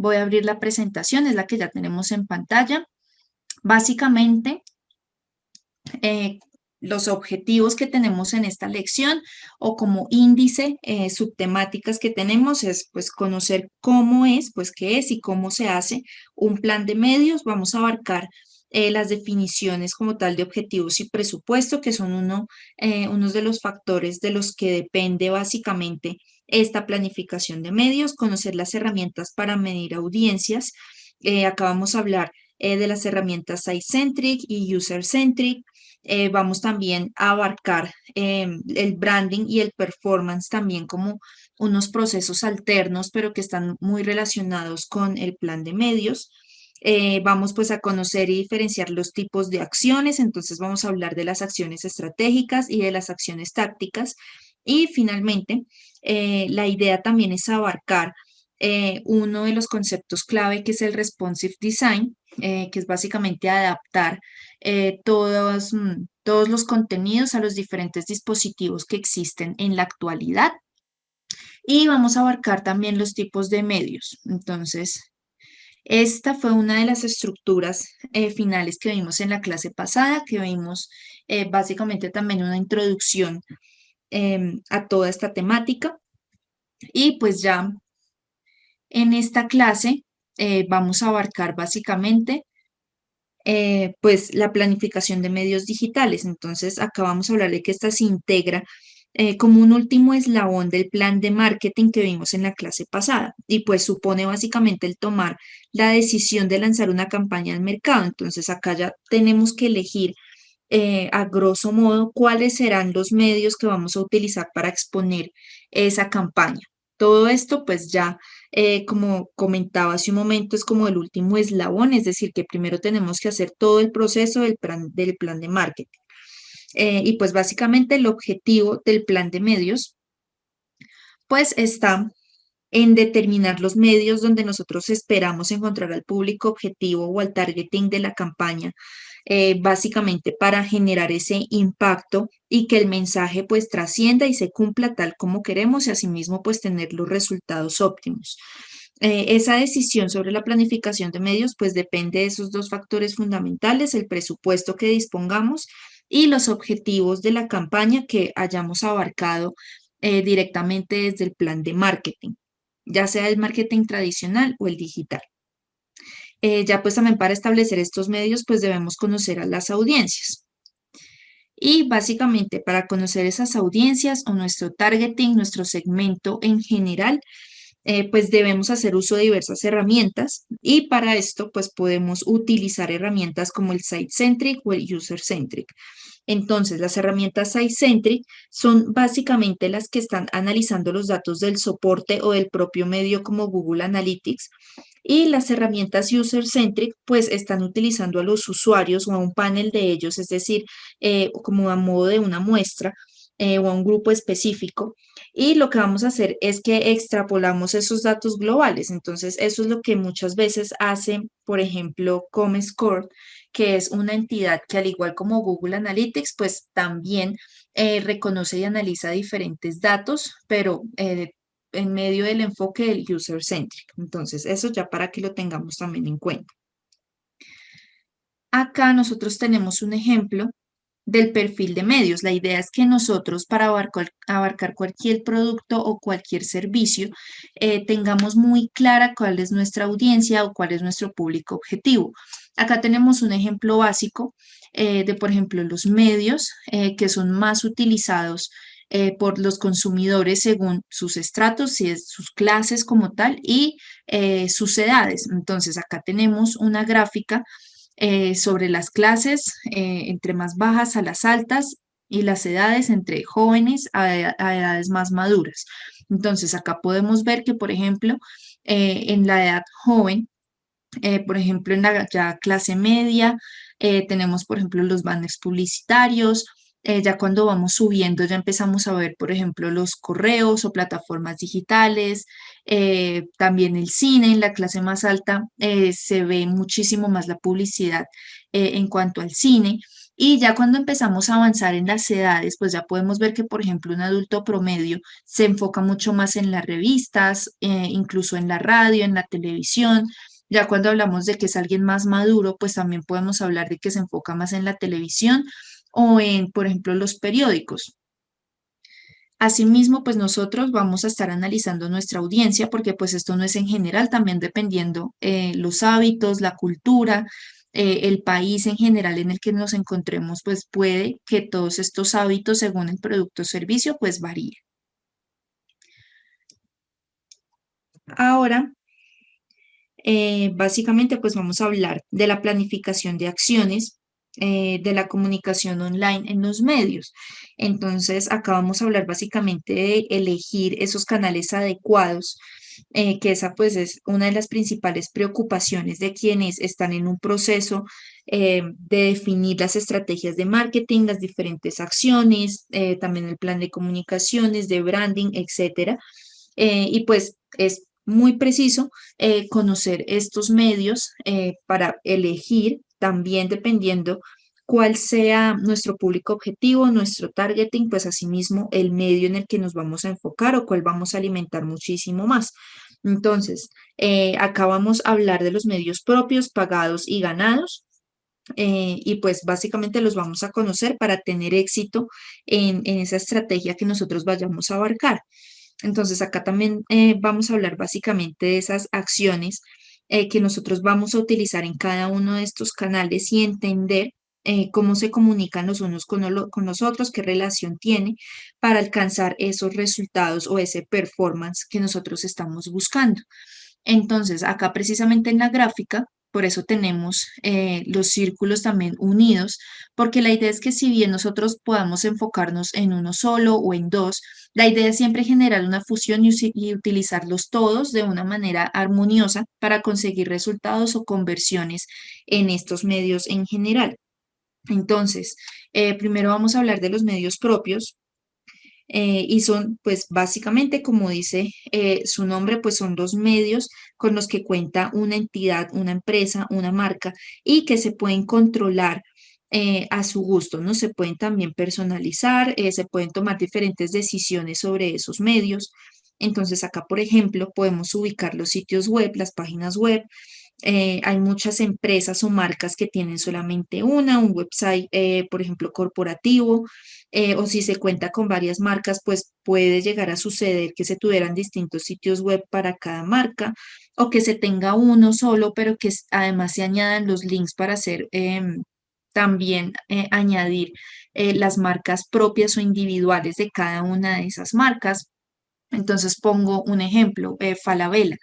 Voy a abrir la presentación, es la que ya tenemos en pantalla. Básicamente, eh, los objetivos que tenemos en esta lección o como índice, subtemáticas que tenemos es pues conocer cómo es, pues qué es y cómo se hace un plan de medios. Vamos a abarcar las definiciones como tal de objetivos y presupuesto, que son unos de los factores de los que depende básicamente esta planificación de medios, conocer las herramientas para medir audiencias. Acá vamos a hablar de las herramientas Site-Centric y User-Centric. Vamos también a abarcar el branding y el performance también como unos procesos alternos, pero que están muy relacionados con el plan de medios. Vamos pues a conocer y diferenciar los tipos de acciones, entonces vamos a hablar de las acciones estratégicas y de las acciones tácticas. Y finalmente, la idea también es abarcar uno de los conceptos clave que es el responsive design, que es básicamente adaptar todos los contenidos a los diferentes dispositivos que existen en la actualidad. Y vamos a abarcar también los tipos de medios. Entonces, esta fue una de las estructuras finales que vimos en la clase pasada, que vimos básicamente también una introducción a toda esta temática. Y pues ya en esta clase vamos a abarcar básicamente pues la planificación de medios digitales. Entonces, acá vamos a hablar de que esta se integra como un último eslabón del plan de marketing que vimos en la clase pasada y pues supone básicamente el tomar la decisión de lanzar una campaña al mercado. Entonces, acá ya tenemos que elegir a grosso modo cuáles serán los medios que vamos a utilizar para exponer esa campaña. Todo esto, pues ya, como comentaba hace un momento, es como el último eslabón, es decir, que primero tenemos que hacer todo el proceso del plan de marketing. Y pues básicamente el objetivo del plan de medios, pues está en determinar los medios donde nosotros esperamos encontrar al público objetivo o al targeting de la campaña, básicamente para generar ese impacto y que el mensaje pues trascienda y se cumpla tal como queremos y asimismo pues tener los resultados óptimos. Esa decisión sobre la planificación de medios pues depende de esos dos factores fundamentales, el presupuesto que dispongamos y los objetivos de la campaña que hayamos abarcado directamente desde el plan de marketing, ya sea el marketing tradicional o el digital. Ya pues también para establecer estos medios pues debemos conocer a las audiencias. Y básicamente para conocer esas audiencias o nuestro targeting, nuestro segmento en general, pues debemos hacer uso de diversas herramientas y para esto pues podemos utilizar herramientas como el Site-Centric o el User-Centric. Entonces, las herramientas Site-Centric son básicamente las que están analizando los datos del soporte o del propio medio como Google Analytics y las herramientas User-Centric pues están utilizando a los usuarios o a un panel de ellos, es decir, como a modo de una muestra o a un grupo específico. Y lo que vamos a hacer es que extrapolamos esos datos globales. Entonces, eso es lo que muchas veces hace, por ejemplo, Comscore, que es una entidad que al igual como Google Analytics, pues también reconoce y analiza diferentes datos, pero en medio del enfoque del user-centric. Entonces, eso ya para que lo tengamos también en cuenta. Acá nosotros tenemos un ejemplo del perfil de medios. La idea es que nosotros para abarcar cualquier producto o cualquier servicio tengamos muy clara cuál es nuestra audiencia o cuál es nuestro público objetivo. Acá tenemos un ejemplo básico de, por ejemplo, los medios que son más utilizados por los consumidores según sus estratos, si es sus clases como tal y sus edades. Entonces, acá tenemos una gráfica sobre las clases entre más bajas a las altas y las edades entre jóvenes a edades más maduras. Entonces, acá podemos ver que, por ejemplo, en la edad joven, por ejemplo, en la ya clase media, tenemos, por ejemplo, los banners publicitarios. Ya cuando vamos subiendo, ya empezamos a ver, por ejemplo, los correos o plataformas digitales, también el cine. En la clase más alta se ve muchísimo más la publicidad en cuanto al cine. Y ya cuando empezamos a avanzar en las edades, pues ya podemos ver que, por ejemplo, un adulto promedio se enfoca mucho más en las revistas, incluso en la radio, en la televisión. Ya cuando hablamos de que es alguien más maduro, pues también podemos hablar de que se enfoca más en la televisión o en, por ejemplo, los periódicos. Asimismo, pues nosotros vamos a estar analizando nuestra audiencia porque pues esto no es en general, también dependiendo los hábitos, la cultura, el país en general en el que nos encontremos, pues puede que todos estos hábitos según el producto o servicio pues varíen. Ahora, básicamente pues vamos a hablar de la planificación de acciones. De la comunicación online en los medios. Entonces, acá vamos a hablar básicamente de elegir esos canales adecuados, que esa pues es una de las principales preocupaciones de quienes están en un proceso de definir las estrategias de marketing, las diferentes acciones, también el plan de comunicaciones, de branding, etcétera. Y pues es muy preciso conocer estos medios para elegir también dependiendo cuál sea nuestro público objetivo, nuestro targeting, pues asimismo el medio en el que nos vamos a enfocar o cuál vamos a alimentar muchísimo más. Entonces, acá vamos a hablar de los medios propios, pagados y ganados. Y pues básicamente los vamos a conocer para tener éxito en esa estrategia que nosotros vayamos a abarcar. Entonces, acá también vamos a hablar básicamente de esas acciones que nosotros vamos a utilizar en cada uno de estos canales y entender cómo se comunican los unos con los otros, qué relación tiene para alcanzar esos resultados o ese performance que nosotros estamos buscando. Entonces, acá precisamente en la gráfica, por eso tenemos los círculos también unidos, porque la idea es que si bien nosotros podamos enfocarnos en uno solo o en dos, la idea es siempre generar una fusión y utilizarlos todos de una manera armoniosa para conseguir resultados o conversiones en estos medios en general. Entonces, primero vamos a hablar de los medios propios, y son, pues básicamente, como dice su nombre, pues son los medios con los que cuenta una entidad, una empresa, una marca y que se pueden controlar a su gusto, ¿no? Se pueden también personalizar, se pueden tomar diferentes decisiones sobre esos medios. Entonces, acá, por ejemplo, podemos ubicar los sitios web, las páginas web. Hay muchas empresas o marcas que tienen solamente un website, por ejemplo, corporativo, o si se cuenta con varias marcas, pues puede llegar a suceder que se tuvieran distintos sitios web para cada marca o que se tenga uno solo, pero que además se añadan los links para hacer también añadir las marcas propias o individuales de cada una de esas marcas. Entonces pongo un ejemplo, Falabella.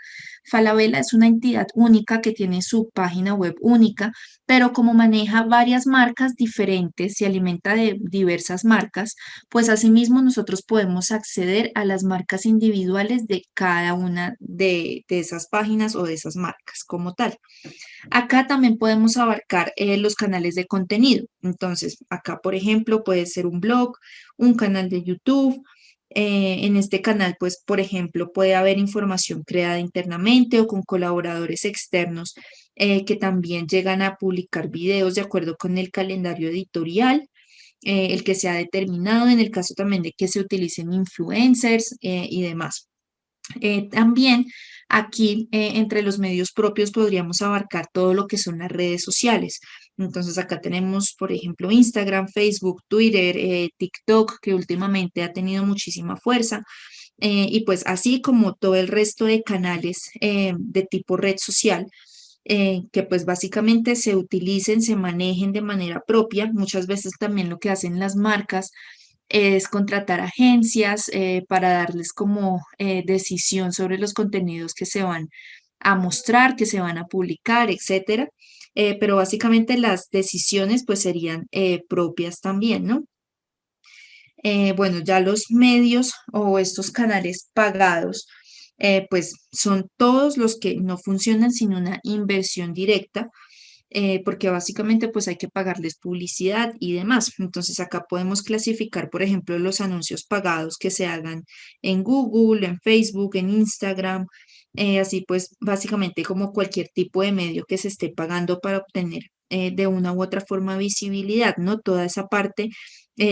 Falabella es una entidad única que tiene su página web única, pero como maneja varias marcas diferentes, se alimenta de diversas marcas, pues asimismo nosotros podemos acceder a las marcas individuales de cada una de esas páginas o de esas marcas como tal. Acá también podemos abarcar los canales de contenido. Entonces, acá, por ejemplo, puede ser un blog, un canal de YouTube. En este canal, pues, por ejemplo, puede haber información creada internamente o con colaboradores externos que también llegan a publicar videos de acuerdo con el calendario editorial, el que se ha determinado, en el caso también de que se utilicen influencers y demás. También aquí entre los medios propios podríamos abarcar todo lo que son las redes sociales. Entonces acá tenemos, por ejemplo, Instagram, Facebook, Twitter, TikTok, que últimamente ha tenido muchísima fuerza. Y pues así como todo el resto de canales de tipo red social, que pues básicamente se utilicen, se manejen de manera propia. Muchas veces también lo que hacen las marcas es contratar agencias para darles como decisión sobre los contenidos que se van a mostrar, que se van a publicar, etcétera. Pero básicamente las decisiones pues serían propias también, ¿no? Bueno, ya los medios o estos canales pagados, pues son todos los que no funcionan sin una inversión directa, porque básicamente pues hay que pagarles publicidad y demás. Entonces acá podemos clasificar, por ejemplo, los anuncios pagados que se hagan en Google, en Facebook, en Instagram, así pues básicamente como cualquier tipo de medio que se esté pagando para obtener de una u otra forma visibilidad, ¿no? Toda esa parte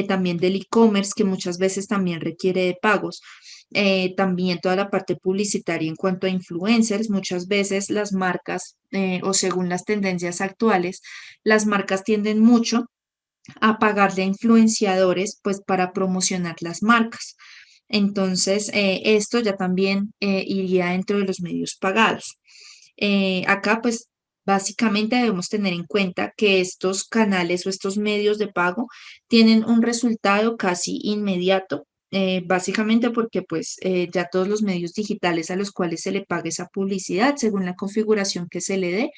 también del e-commerce que muchas veces también requiere de pagos. También toda la parte publicitaria en cuanto a influencers, muchas veces las marcas o según las tendencias actuales, las marcas tienden mucho a pagarle a influenciadores pues para promocionar las marcas. Entonces, esto ya también iría dentro de los medios pagados. Acá, pues, básicamente debemos tener en cuenta que estos canales o estos medios de pago tienen un resultado casi inmediato, básicamente porque, pues, ya todos los medios digitales a los cuales se le pague esa publicidad, según la configuración que se le dé,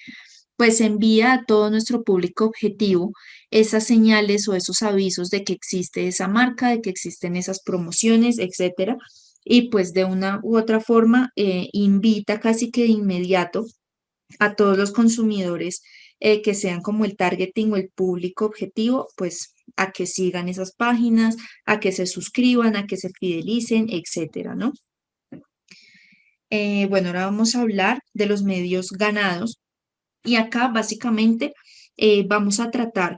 pues envía a todo nuestro público objetivo esas señales o esos avisos de que existe esa marca, de que existen esas promociones, etcétera. Y pues de una u otra forma invita casi que de inmediato a todos los consumidores que sean como el targeting o el público objetivo, pues a que sigan esas páginas, a que se suscriban, a que se fidelicen, etcétera, ¿no? Bueno, ahora vamos a hablar de los medios ganados. Y acá básicamente vamos a tratar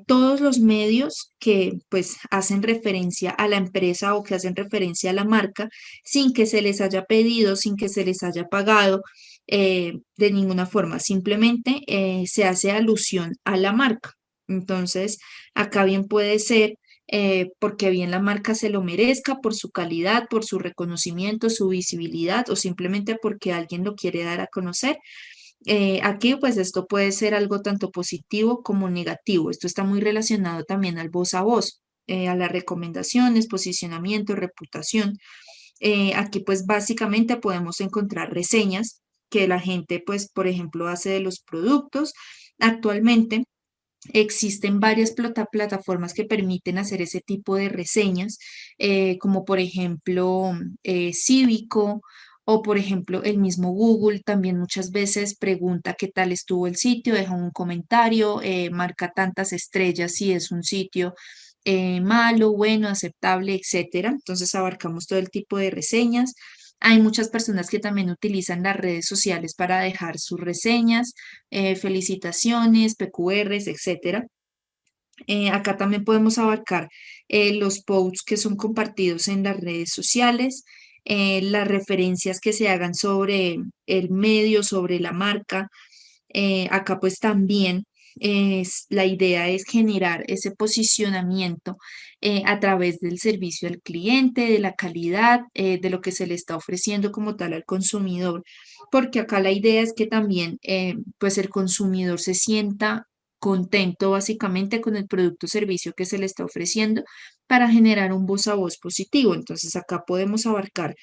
todos los medios que pues hacen referencia a la empresa o que hacen referencia a la marca sin que se les haya pedido, sin que se les haya pagado de ninguna forma. Simplemente se hace alusión a la marca. Entonces, acá bien puede ser porque bien la marca se lo merezca por su calidad, por su reconocimiento, su visibilidad o simplemente porque alguien lo quiere dar a conocer. Aquí, pues esto puede ser algo tanto positivo como negativo. Esto está muy relacionado también al voz a voz, a las recomendaciones, posicionamiento, reputación. Aquí, pues básicamente podemos encontrar reseñas que la gente, pues, por ejemplo, hace de los productos. Actualmente existen varias plataformas que permiten hacer ese tipo de reseñas, como por ejemplo Cívico o por ejemplo el mismo Google también muchas veces pregunta qué tal estuvo el sitio, deja un comentario, marca tantas estrellas si es un sitio malo, bueno, aceptable, etcétera. Entonces abarcamos todo el tipo de reseñas. Hay muchas personas que también utilizan las redes sociales para dejar sus reseñas, felicitaciones, PQRs, etcétera. Acá también podemos abarcar los posts que son compartidos en las redes sociales, las referencias que se hagan sobre el medio, sobre la marca. Acá pues también la idea es generar ese posicionamiento a través del servicio al cliente, de la calidad, de lo que se le está ofreciendo como tal al consumidor, porque acá la idea es que también pues el consumidor se sienta contento básicamente con el producto o servicio que se le está ofreciendo para generar un voz a voz positivo. Entonces acá podemos abarcar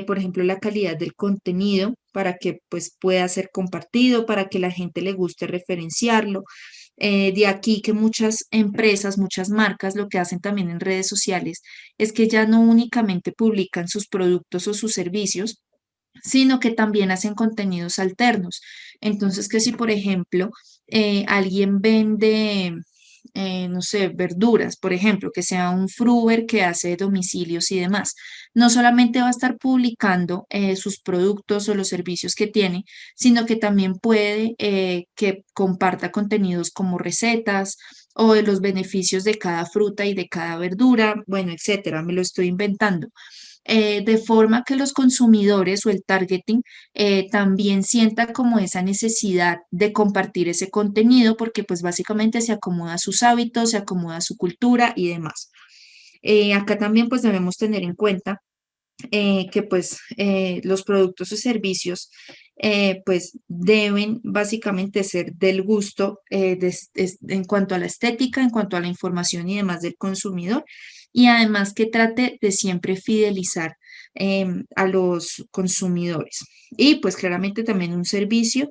por ejemplo, la calidad del contenido para que pues pueda ser compartido, para que la gente le guste referenciarlo. De aquí que muchas empresas, muchas marcas lo que hacen también en redes sociales es que ya no únicamente publican sus productos o sus servicios, sino que también hacen contenidos alternos. Entonces, que si, por ejemplo, alguien vende, no sé, verduras, por ejemplo, que sea un fruber que hace domicilios y demás, no solamente va a estar publicando sus productos o los servicios que tiene, sino que también puede que comparta contenidos como recetas o de los beneficios de cada fruta y de cada verdura, bueno, etcétera, me lo estoy inventando de forma que los consumidores o el targeting también sienta como esa necesidad de compartir ese contenido porque pues básicamente se acomoda a sus hábitos, se acomoda a su cultura y demás. Acá también pues debemos tener en cuenta que pues los productos y servicios pues deben básicamente ser del gusto en cuanto a la estética, en cuanto a la información y demás del consumidor y además que trate de siempre fidelizar a los consumidores. Y pues claramente también un servicio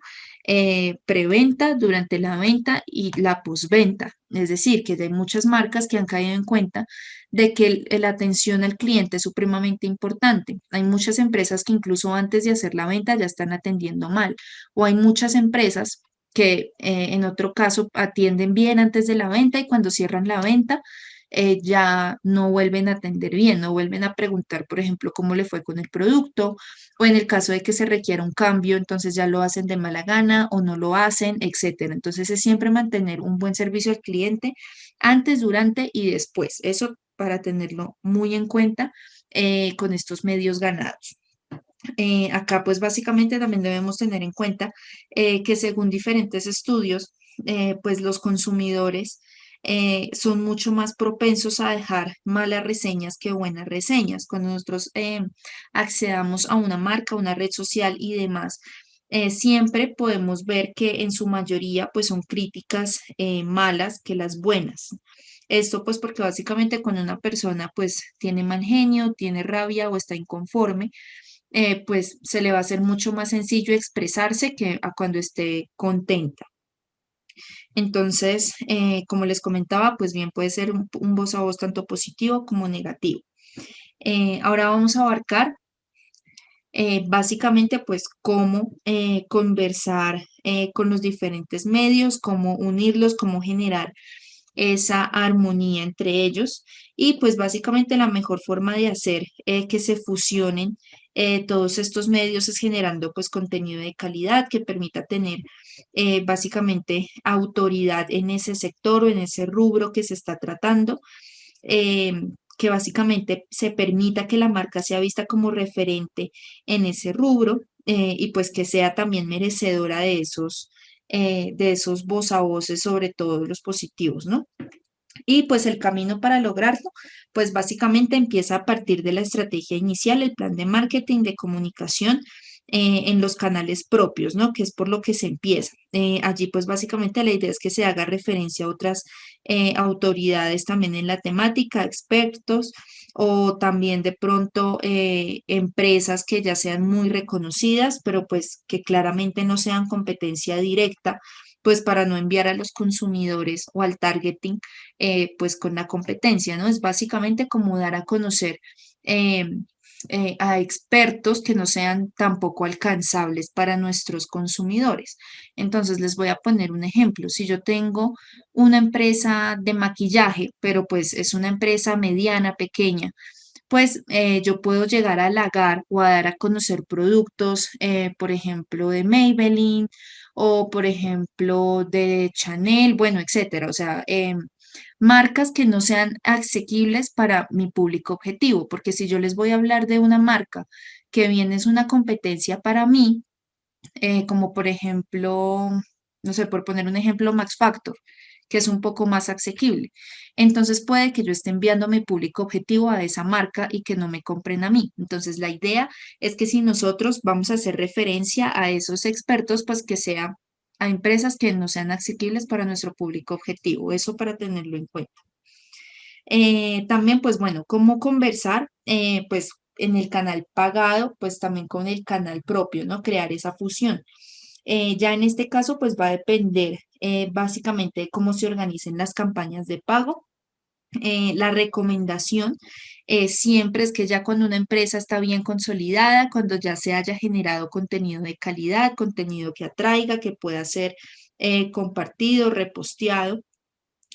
preventa, durante la venta y la postventa. Es decir, que hay muchas marcas que han caído en cuenta de que la atención al cliente es supremamente importante. Hay muchas empresas que incluso antes de hacer la venta ya están atendiendo mal, o hay muchas empresas que en otro caso atienden bien antes de la venta y cuando cierran la venta ya no vuelven a atender bien, no vuelven a preguntar, por ejemplo, cómo le fue con el producto, o en el caso de que se requiera un cambio, entonces ya lo hacen de mala gana o no lo hacen, etcétera. Entonces es siempre mantener un buen servicio al cliente antes, durante y después. Eso para tenerlo muy en cuenta con estos medios ganados. Acá pues básicamente también debemos tener en cuenta que según diferentes estudios, pues los consumidores son mucho más propensos a dejar malas reseñas que buenas reseñas. Cuando nosotros accedamos a una marca, una red social y demás, siempre podemos ver que en su mayoría pues son críticas malas que las buenas. Esto pues porque básicamente cuando una persona pues tiene mal genio, tiene rabia o está inconforme, pues se le va a hacer mucho más sencillo expresarse que a cuando esté contenta. Entonces, como les comentaba, pues bien puede ser un voz a voz tanto positivo como negativo. Ahora vamos a abarcar básicamente pues cómo conversar con los diferentes medios, cómo unirlos, cómo generar esa armonía entre ellos y pues básicamente la mejor forma de hacer que se fusionen todos estos medios es generando pues contenido de calidad que permita tener básicamente autoridad en ese sector o en ese rubro que se está tratando, eh, que básicamente se permita que la marca sea vista como referente en ese rubro y pues que sea también merecedora de esos voz a voces, sobre todo los positivos, ¿no? Y pues el camino para lograrlo, pues básicamente empieza a partir de la estrategia inicial, el plan de marketing, de comunicación en los canales propios, ¿no? Que es por lo que se empieza. Allí pues básicamente la idea es que se haga referencia a otras autoridades también en la temática, expertos o también de pronto empresas que ya sean muy reconocidas, pero pues que claramente no sean competencia directa, pues para no enviar a los consumidores o al targeting pues con la competencia, ¿no? Es básicamente como dar a conocer eh, a expertos que no sean tampoco alcanzables para nuestros consumidores. Entonces, les voy a poner un ejemplo. Si yo tengo una empresa de maquillaje, pero pues es una empresa mediana, pequeña, pues yo puedo llegar a halagar o a dar a conocer productos, por ejemplo, de Maybelline o, por ejemplo, de Chanel, bueno, etcétera. O sea, marcas que no sean asequibles para mi público objetivo, porque si yo les voy a hablar de una marca que bien es una competencia para mí, como por ejemplo, no sé, por poner un ejemplo, Max Factor, que es un poco más asequible. Entonces puede que yo esté enviando a mi público objetivo a esa marca y que no me compren a mí. Entonces la idea es que si nosotros vamos a hacer referencia a esos expertos, pues que sea a empresas que no sean asequibles para nuestro público objetivo. Eso para tenerlo en cuenta. También, pues bueno, cómo conversar, pues en el canal pagado, pues también con el canal propio, ¿no? Crear esa fusión. Ya en este caso, pues va a depender básicamente de cómo se organicen las campañas de pago. La recomendación siempre es que ya cuando una empresa está bien consolidada, cuando ya se haya generado contenido de calidad, contenido que atraiga, que pueda ser compartido, reposteado,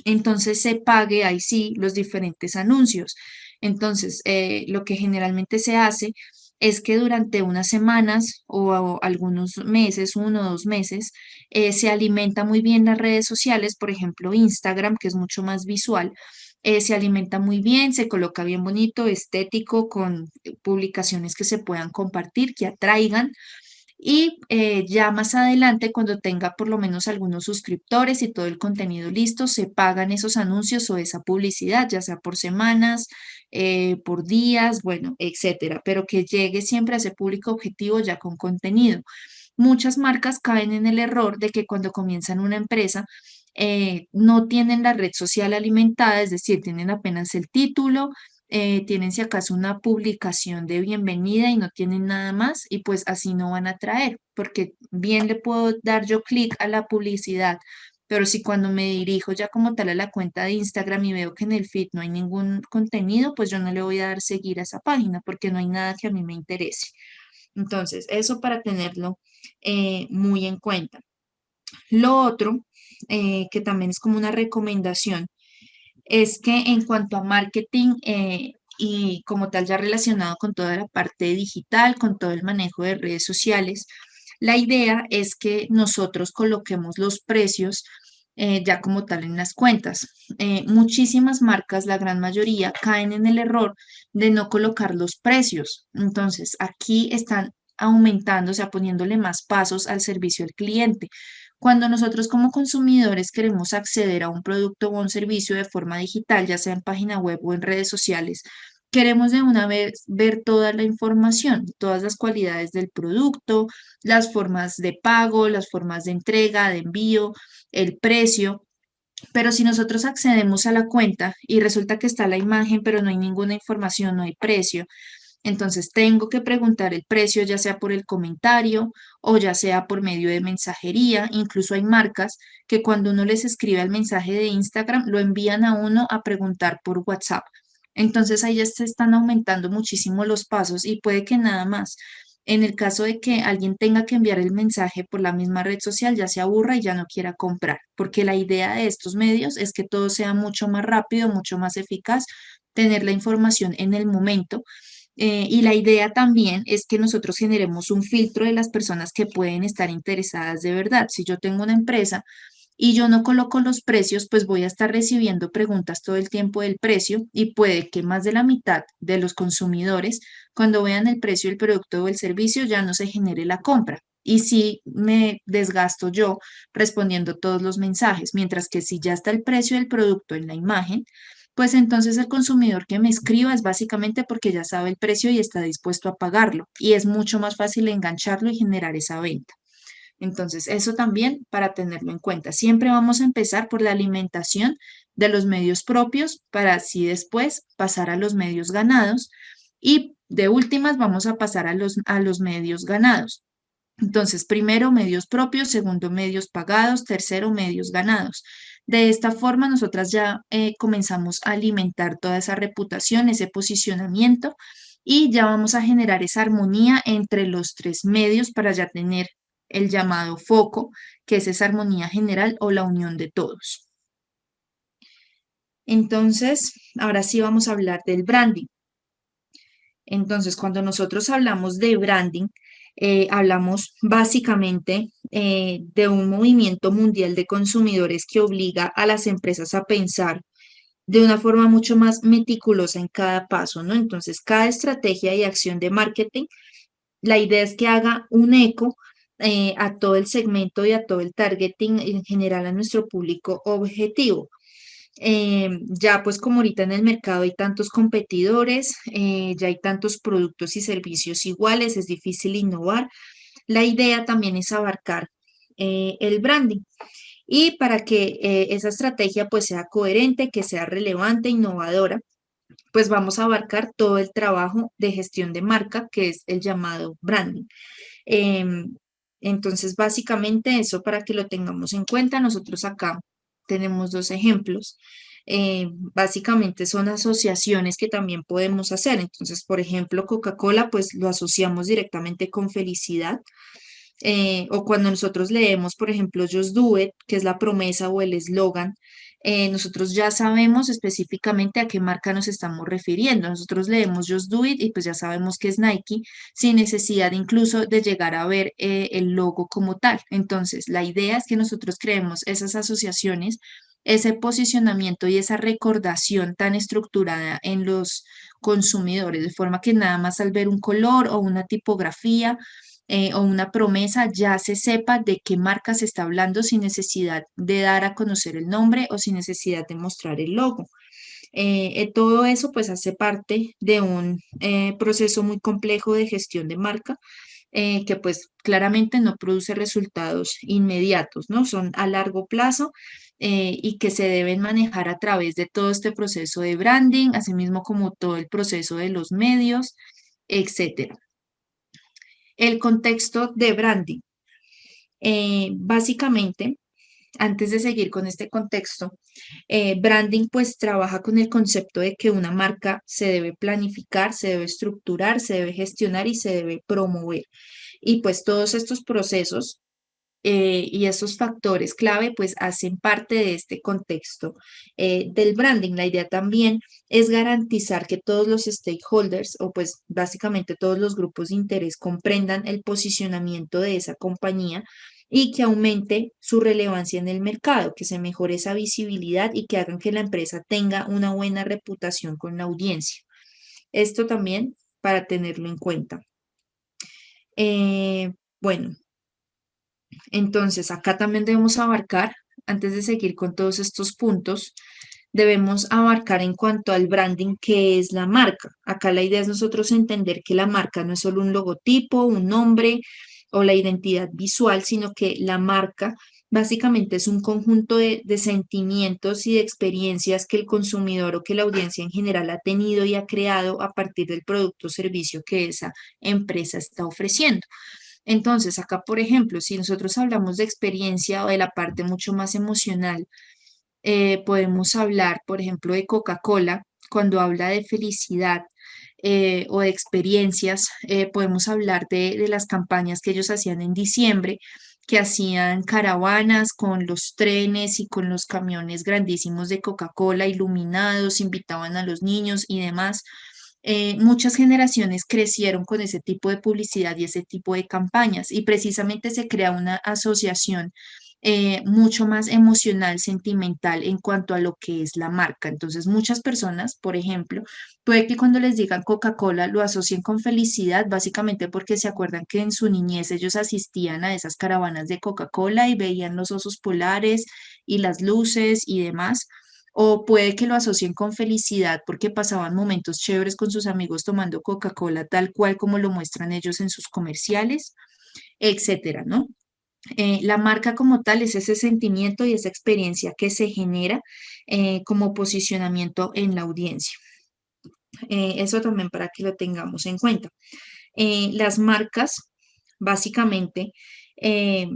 entonces se pague ahí sí los diferentes anuncios. Entonces, lo que generalmente se hace es que durante unas semanas o algunos meses, 1 o 2 meses, se alimenta muy bien las redes sociales, por ejemplo, Instagram, que es mucho más visual. Se alimenta muy bien, se coloca bien bonito, estético, con publicaciones que se puedan compartir, que atraigan. Y ya más adelante, cuando tenga por lo menos algunos suscriptores y todo el contenido listo, se pagan esos anuncios o esa publicidad, ya sea por semanas, por días, bueno, etcétera, pero que llegue siempre a ese público objetivo ya con contenido. Muchas marcas caen en el error de que cuando comienzan una empresa, no tienen la red social alimentada, es decir, tienen apenas el título, tienen si acaso una publicación de bienvenida y no tienen nada más y pues así no van a traer, porque bien le puedo dar yo clic a la publicidad, pero si cuando me dirijo ya como tal a la cuenta de Instagram y veo que en el feed no hay ningún contenido, pues yo no le voy a dar seguir a esa página porque no hay nada que a mí me interese. Entonces, eso para tenerlo muy en cuenta. Lo otro, que también es como una recomendación, es que en cuanto a marketing y como tal ya relacionado con toda la parte digital, con todo el manejo de redes sociales, la idea es que nosotros coloquemos los precios ya como tal en las cuentas. Muchísimas marcas, la gran mayoría, caen en el error de no colocar los precios. Entonces, aquí están aumentando, o sea, poniéndole más pasos al servicio al cliente. Cuando nosotros como consumidores queremos acceder a un producto o a un servicio de forma digital, ya sea en página web o en redes sociales, queremos de una vez ver toda la información, todas las cualidades del producto, las formas de pago, las formas de entrega, de envío, el precio. Pero si nosotros accedemos a la cuenta y resulta que está la imagen, pero no hay ninguna información, no hay precio, entonces tengo que preguntar el precio, ya sea por el comentario o ya sea por medio de mensajería. Incluso hay marcas que cuando uno les escribe el mensaje de Instagram, lo envían a uno a preguntar por WhatsApp. Entonces ahí ya se están aumentando muchísimo los pasos y puede que nada más. En el caso de que alguien tenga que enviar el mensaje por la misma red social, ya se aburra y ya no quiera comprar, porque la idea de estos medios es que todo sea mucho más rápido, mucho más eficaz, tener la información en el momento y la idea también es que nosotros generemos un filtro de las personas que pueden estar interesadas de verdad. Si yo tengo una empresa y yo no coloco los precios, pues voy a estar recibiendo preguntas todo el tiempo del precio y puede que más de la mitad de los consumidores, cuando vean el precio del producto o el servicio, ya no se genere la compra. Y si me desgasto yo respondiendo todos los mensajes, mientras que si ya está el precio del producto en la imagen, pues entonces el consumidor que me escriba es básicamente porque ya sabe el precio y está dispuesto a pagarlo. Y es mucho más fácil engancharlo y generar esa venta. Entonces, eso también para tenerlo en cuenta. Siempre vamos a empezar por la alimentación de los medios propios para así después pasar a los medios ganados y de últimas vamos a pasar a los medios ganados. Entonces, primero medios propios, segundo medios pagados, tercero medios ganados. De esta forma, nosotras ya comenzamos a alimentar toda esa reputación, ese posicionamiento y ya vamos a generar esa armonía entre los tres medios para ya tener el llamado foco, que es esa armonía general o la unión de todos. Entonces, ahora sí vamos a hablar del branding. Entonces, cuando nosotros hablamos de branding, hablamos básicamente de un movimiento mundial de consumidores que obliga a las empresas a pensar de una forma mucho más meticulosa en cada paso, ¿no? Entonces, cada estrategia y acción de marketing, la idea es que haga un eco a todo el segmento y a todo el targeting en general a nuestro público objetivo. Ya pues como ahorita en el mercado hay tantos competidores, ya hay tantos productos y servicios iguales, es difícil innovar. La idea también es abarcar el branding y para que esa estrategia pues sea coherente, que sea relevante, innovadora, pues vamos a abarcar todo el trabajo de gestión de marca que es el llamado branding. Em, entonces, básicamente eso para que lo tengamos en cuenta. Nosotros acá tenemos dos ejemplos. Básicamente son asociaciones que también podemos hacer. Entonces, por ejemplo, Coca-Cola, pues lo asociamos directamente con felicidad. O cuando nosotros leemos, por ejemplo, Just Do It, que es la promesa o el eslogan, nosotros ya sabemos específicamente a qué marca nos estamos refiriendo. Nosotros leemos Just Do It y pues ya sabemos que es Nike, sin necesidad incluso de llegar a ver el logo como tal. Entonces, la idea es que nosotros creemos esas asociaciones, ese posicionamiento y esa recordación tan estructurada en los consumidores, de forma que nada más al ver un color o una tipografía, o una promesa, ya se sepa de qué marca se está hablando sin necesidad de dar a conocer el nombre o sin necesidad de mostrar el logo. Todo eso pues hace parte de un proceso muy complejo de gestión de marca que pues claramente no produce resultados inmediatos, ¿no? Son a largo plazo y que se deben manejar a través de todo este proceso de branding, asimismo como todo el proceso de los medios, etcétera. El contexto de branding. Básicamente, antes de seguir con este contexto, branding pues trabaja con el concepto de que una marca se debe planificar, se debe estructurar, se debe gestionar y se debe promover. Y pues todos estos procesos y esos factores clave pues hacen parte de este contexto del branding. La idea también es garantizar que todos los stakeholders o pues básicamente todos los grupos de interés comprendan el posicionamiento de esa compañía y que aumente su relevancia en el mercado, que se mejore esa visibilidad y que hagan que la empresa tenga una buena reputación con la audiencia. Esto también para tenerlo en cuenta. Bueno, entonces acá también debemos abarcar, antes de seguir con todos estos puntos, debemos abarcar en cuanto al branding, qué es la marca. Acá la idea es nosotros entender que la marca no es solo un logotipo, un nombre o la identidad visual, sino que la marca básicamente es un conjunto de sentimientos y de experiencias que el consumidor o que la audiencia en general ha tenido y ha creado a partir del producto o servicio que esa empresa está ofreciendo. Entonces, acá, por ejemplo, si nosotros hablamos de experiencia o de la parte mucho más emocional, podemos hablar, por ejemplo, de Coca-Cola, cuando habla de felicidad o de experiencias, podemos hablar de las campañas que ellos hacían en diciembre, que hacían caravanas con los trenes y con los camiones grandísimos de Coca-Cola iluminados, invitaban a los niños y demás. Muchas generaciones crecieron con ese tipo de publicidad y ese tipo de campañas y precisamente se crea una asociación mucho más emocional, sentimental en cuanto a lo que es la marca. Entonces, muchas personas, por ejemplo, puede que cuando les digan Coca-Cola lo asocien con felicidad, básicamente porque se acuerdan que en su niñez ellos asistían a esas caravanas de Coca-Cola y veían los osos polares y las luces y demás. O puede que lo asocien con felicidad porque pasaban momentos chéveres con sus amigos tomando Coca-Cola, tal cual como lo muestran ellos en sus comerciales, etcétera, ¿no? La marca como tal es ese sentimiento y esa experiencia que se genera como posicionamiento en la audiencia. Eso también para que lo tengamos en cuenta. Las marcas, básicamente, eh,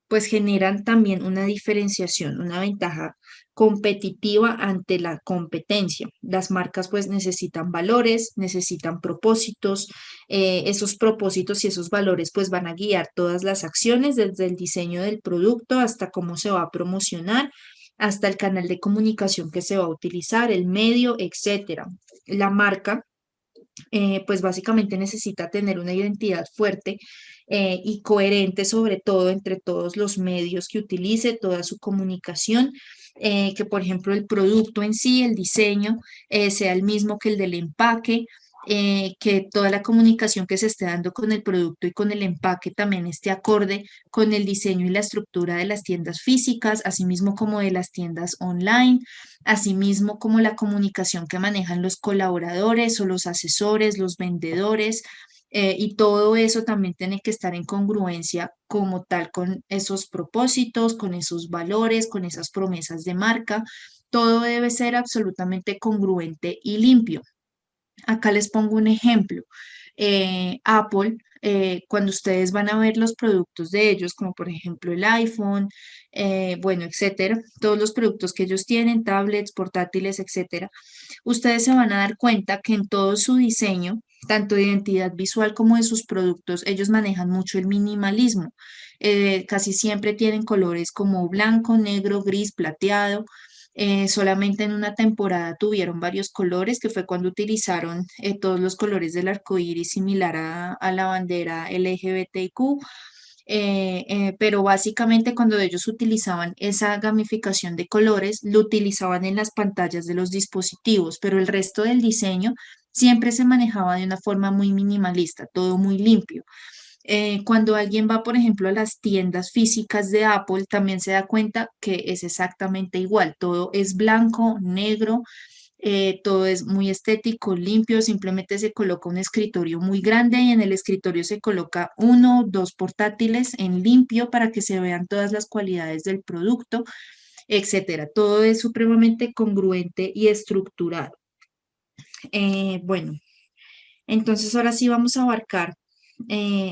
pues generan también una diferenciación, una ventaja competitiva ante la competencia. Las marcas pues necesitan valores, necesitan propósitos, esos propósitos y esos valores pues van a guiar todas las acciones desde el diseño del producto hasta cómo se va a promocionar, hasta el canal de comunicación que se va a utilizar, el medio, etcétera. La marca pues básicamente necesita tener una identidad fuerte y coherente, sobre todo entre todos los medios que utilice, toda su comunicación, que por ejemplo el producto en sí, el diseño, sea el mismo que el del empaque. Que toda la comunicación que se esté dando con el producto y con el empaque también esté acorde con el diseño y la estructura de las tiendas físicas, asimismo como de las tiendas online, asimismo como la comunicación que manejan los colaboradores o los asesores, los vendedores, y todo eso también tiene que estar en congruencia como tal con esos propósitos, con esos valores, con esas promesas de marca. Todo debe ser absolutamente congruente y limpio. Acá les pongo un ejemplo. Apple, cuando ustedes van a ver los productos de ellos, como por ejemplo el iPhone, bueno, etcétera, todos los productos que ellos tienen, tablets, portátiles, etcétera, ustedes se van a dar cuenta que en todo su diseño, tanto de identidad visual como de sus productos, ellos manejan mucho el minimalismo. Casi siempre tienen colores como blanco, negro, gris, plateado. Solamente en una temporada tuvieron varios colores, que fue cuando utilizaron todos los colores del arco iris similar a la bandera LGBTQ. Pero básicamente cuando ellos utilizaban esa gamificación de colores, lo utilizaban en las pantallas de los dispositivos, pero el resto del diseño siempre se manejaba de una forma muy minimalista, todo muy limpio. Cuando alguien va, por ejemplo, a las tiendas físicas de Apple, también se da cuenta que es exactamente igual. Todo es blanco, negro, todo es muy estético, limpio. Simplemente se coloca un escritorio muy grande y en el escritorio se coloca uno, dos portátiles en limpio para que se vean todas las cualidades del producto, etcétera. Todo es supremamente congruente y estructurado. Bueno. Entonces, ahora sí vamos a abarcar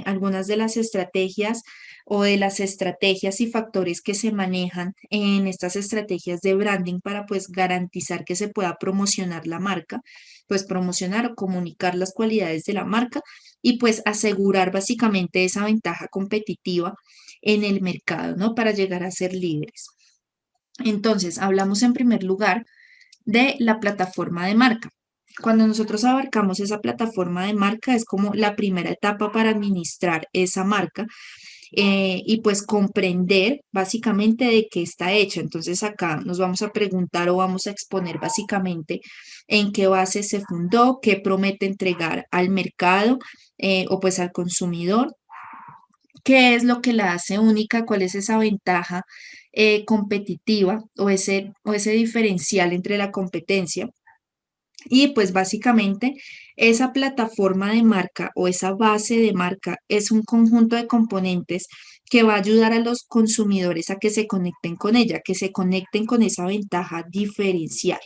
algunas de las estrategias o de las estrategias y factores que se manejan en estas estrategias de branding para pues garantizar que se pueda promocionar la marca, pues promocionar o comunicar las cualidades de la marca y pues asegurar básicamente esa ventaja competitiva en el mercado, ¿no? Para llegar a ser líderes. Entonces, hablamos en primer lugar de la plataforma de marca. Cuando nosotros abarcamos esa plataforma de marca, es como la primera etapa para administrar esa marca y pues comprender básicamente de qué está hecha. Entonces acá nos vamos a preguntar o vamos a exponer básicamente en qué base se fundó, qué promete entregar al mercado o pues al consumidor, qué es lo que la hace única, cuál es esa ventaja competitiva o ese diferencial entre la competencia. Y pues básicamente esa plataforma de marca o esa base de marca es un conjunto de componentes que va a ayudar a los consumidores a que se conecten con ella, que se conecten con esa ventaja diferencial,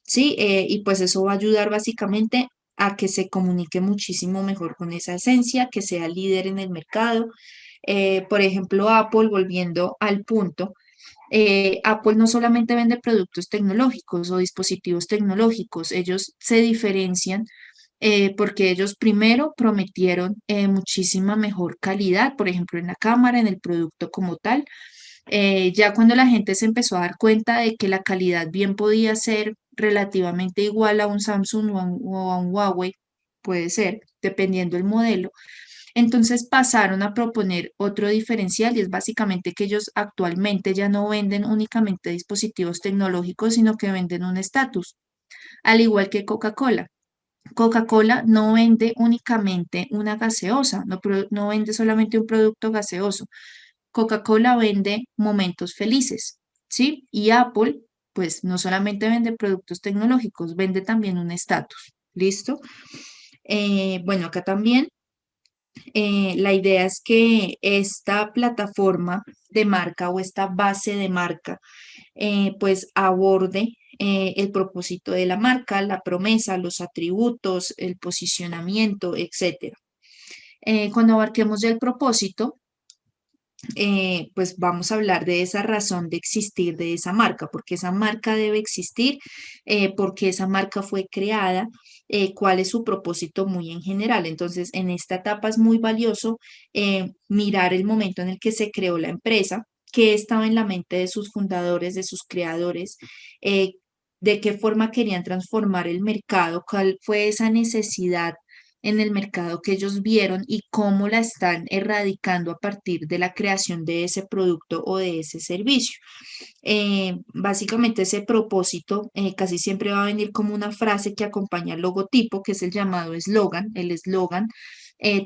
¿sí? Y pues eso va a ayudar básicamente a que se comunique muchísimo mejor con esa esencia, que sea líder en el mercado. Por ejemplo, Apple, volviendo al punto. Apple no solamente vende productos tecnológicos o dispositivos tecnológicos, ellos se diferencian porque ellos primero prometieron muchísima mejor calidad, por ejemplo, en la cámara, en el producto como tal. Ya cuando la gente se empezó a dar cuenta de que la calidad bien podía ser relativamente igual a un Samsung o a un Huawei, puede ser, dependiendo del modelo, entonces pasaron a proponer otro diferencial y es básicamente que ellos actualmente ya no venden únicamente dispositivos tecnológicos, sino que venden un estatus, al igual que Coca-Cola. Coca-Cola no vende únicamente una gaseosa, no vende solamente un producto gaseoso. Coca-Cola vende momentos felices, ¿sí? Y Apple, pues no solamente vende productos tecnológicos, vende también un estatus. ¿Listo? Bueno, acá también la idea es que esta plataforma de marca o esta base de marca pues aborde el propósito de la marca, la promesa, los atributos, el posicionamiento, etcétera. Cuando abarquemos ya el propósito, pues vamos a hablar de esa razón de existir de esa marca, porque esa marca debe existir, porque esa marca fue creada, cuál es su propósito muy en general. Entonces, en esta etapa es muy valioso mirar el momento en el que se creó la empresa, qué estaba en la mente de sus fundadores, de sus creadores, eh, de qué forma querían transformar el mercado, cuál fue esa necesidad en el mercado que ellos vieron y cómo la están erradicando a partir de la creación de ese producto o de ese servicio. Básicamente ese propósito casi siempre va a venir como una frase que acompaña al logotipo, que es el llamado eslogan. El eslogan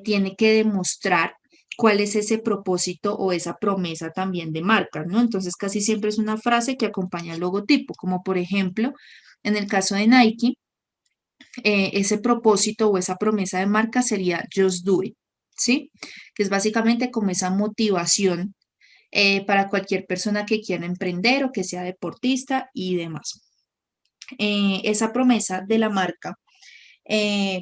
tiene que demostrar cuál es ese propósito o esa promesa también de marca, ¿no? Entonces casi siempre es una frase que acompaña al logotipo, como por ejemplo, en el caso de Nike, ese propósito o esa promesa de marca sería Just Do It, ¿sí? Que es básicamente como esa motivación para cualquier persona que quiera emprender o que sea deportista y demás. Esa promesa de la marca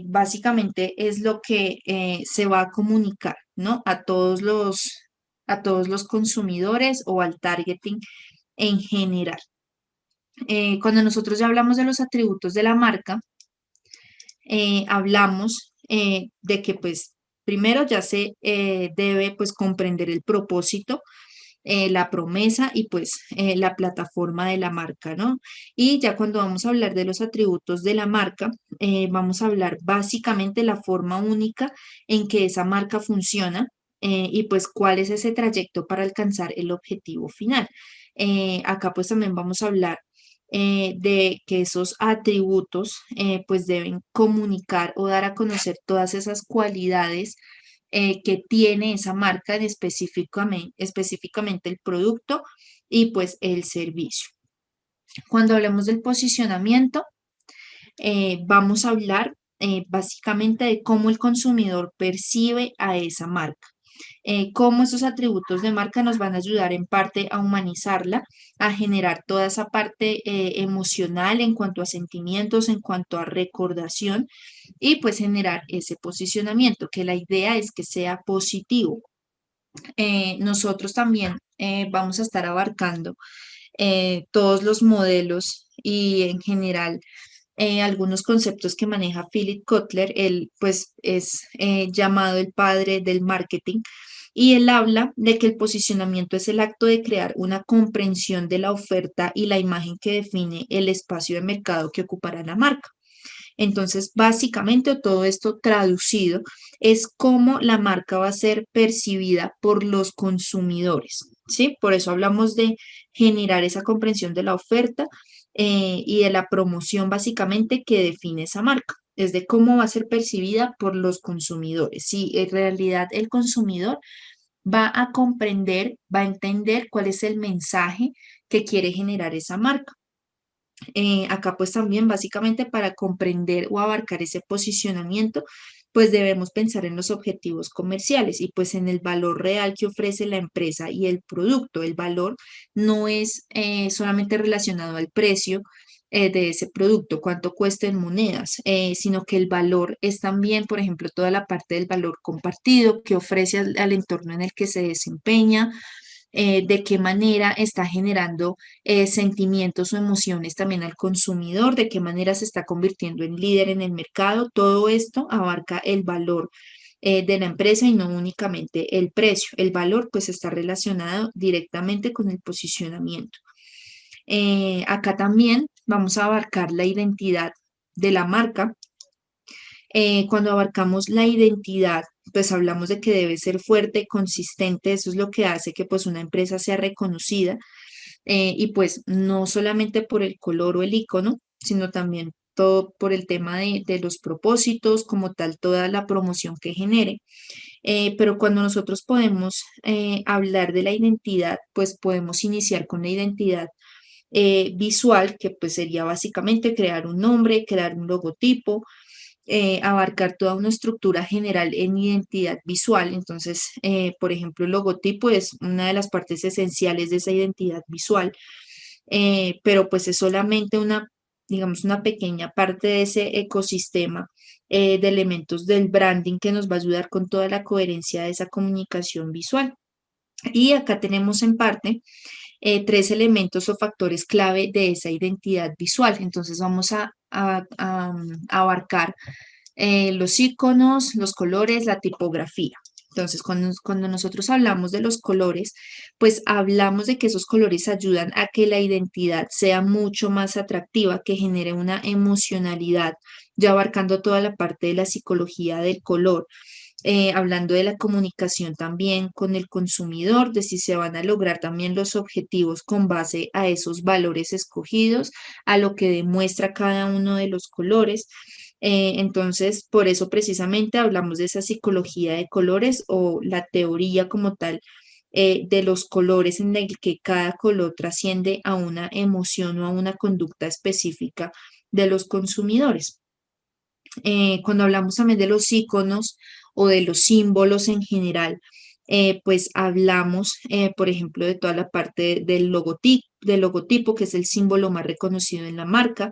básicamente es lo que se va a comunicar, ¿no? A todos los consumidores o al targeting en general. Cuando nosotros ya hablamos de los atributos de la marca, hablamos de que pues primero ya se debe pues comprender el propósito, la promesa y pues la plataforma de la marca, ¿no? Y ya cuando vamos a hablar de los atributos de la marca, vamos a hablar básicamente la forma única en que esa marca funciona y pues cuál es ese trayecto para alcanzar el objetivo final. Acá pues también vamos a hablar de que esos atributos pues deben comunicar o dar a conocer todas esas cualidades que tiene esa marca en específicamente el producto y pues el servicio. Cuando hablamos del posicionamiento, vamos a hablar básicamente de cómo el consumidor percibe a esa marca, cómo esos atributos de marca nos van a ayudar en parte a humanizarla, a generar toda esa parte emocional en cuanto a sentimientos, en cuanto a recordación y pues generar ese posicionamiento, que la idea es que sea positivo. Nosotros también vamos a estar abarcando todos los modelos y en general algunos conceptos que maneja Philip Kotler. Él pues es llamado el padre del marketing Y él habla de que el posicionamiento es el acto de crear una comprensión de la oferta y la imagen que define el espacio de mercado que ocupará la marca. Entonces, básicamente todo esto traducido es cómo la marca va a ser percibida por los consumidores, ¿sí? Por eso hablamos de generar esa comprensión de la oferta y de la promoción básicamente que define esa marca. Es de cómo va a ser percibida por los consumidores. Si en realidad el consumidor va a comprender, va a entender cuál es el mensaje que quiere generar esa marca. Acá pues también básicamente para comprender o abarcar ese posicionamiento, pues debemos pensar en los objetivos comerciales y pues en el valor real que ofrece la empresa y el producto. El valor no es solamente relacionado al precio de ese producto, cuánto cuesta en monedas, sino que el valor es también, por ejemplo, toda la parte del valor compartido que ofrece al entorno en el que se desempeña, de qué manera está generando sentimientos o emociones también al consumidor, de qué manera se está convirtiendo en líder en el mercado. Todo esto abarca el valor de la empresa y no únicamente el precio. El valor pues está relacionado directamente con el posicionamiento. Acá también vamos a abarcar la identidad de la marca. Cuando abarcamos la identidad, pues hablamos de que debe ser fuerte, consistente, eso es lo que hace que pues una empresa sea reconocida y pues no solamente por el color o el icono, sino también todo por el tema de los propósitos, como tal, toda la promoción que genere. Pero cuando nosotros podemos hablar de la identidad, pues podemos iniciar con la identidad visual, que pues sería básicamente crear un nombre, crear un logotipo, abarcar toda una estructura general en identidad visual. Entonces, por ejemplo, el logotipo es una de las partes esenciales de esa identidad visual, pero pues es solamente una, digamos, una pequeña parte de ese ecosistema de elementos del branding que nos va a ayudar con toda la coherencia de esa comunicación visual. Y acá tenemos en parte tres elementos o factores clave de esa identidad visual. Entonces vamos a abarcar los iconos, los colores, la tipografía. Entonces, cuando nosotros hablamos de los colores, pues hablamos de que esos colores ayudan a que la identidad sea mucho más atractiva, que genere una emocionalidad, ya abarcando toda la parte de la psicología del color, hablando de la comunicación también con el consumidor, de si se van a lograr también los objetivos con base a esos valores escogidos, a lo que demuestra cada uno de los colores. Entonces, por eso precisamente hablamos de esa psicología de colores o la teoría como tal de los colores en el que cada color trasciende a una emoción o a una conducta específica de los consumidores. Cuando hablamos también de los iconos o de los símbolos en general, pues hablamos, por ejemplo, de toda la parte del logotipo, que es el símbolo más reconocido en la marca.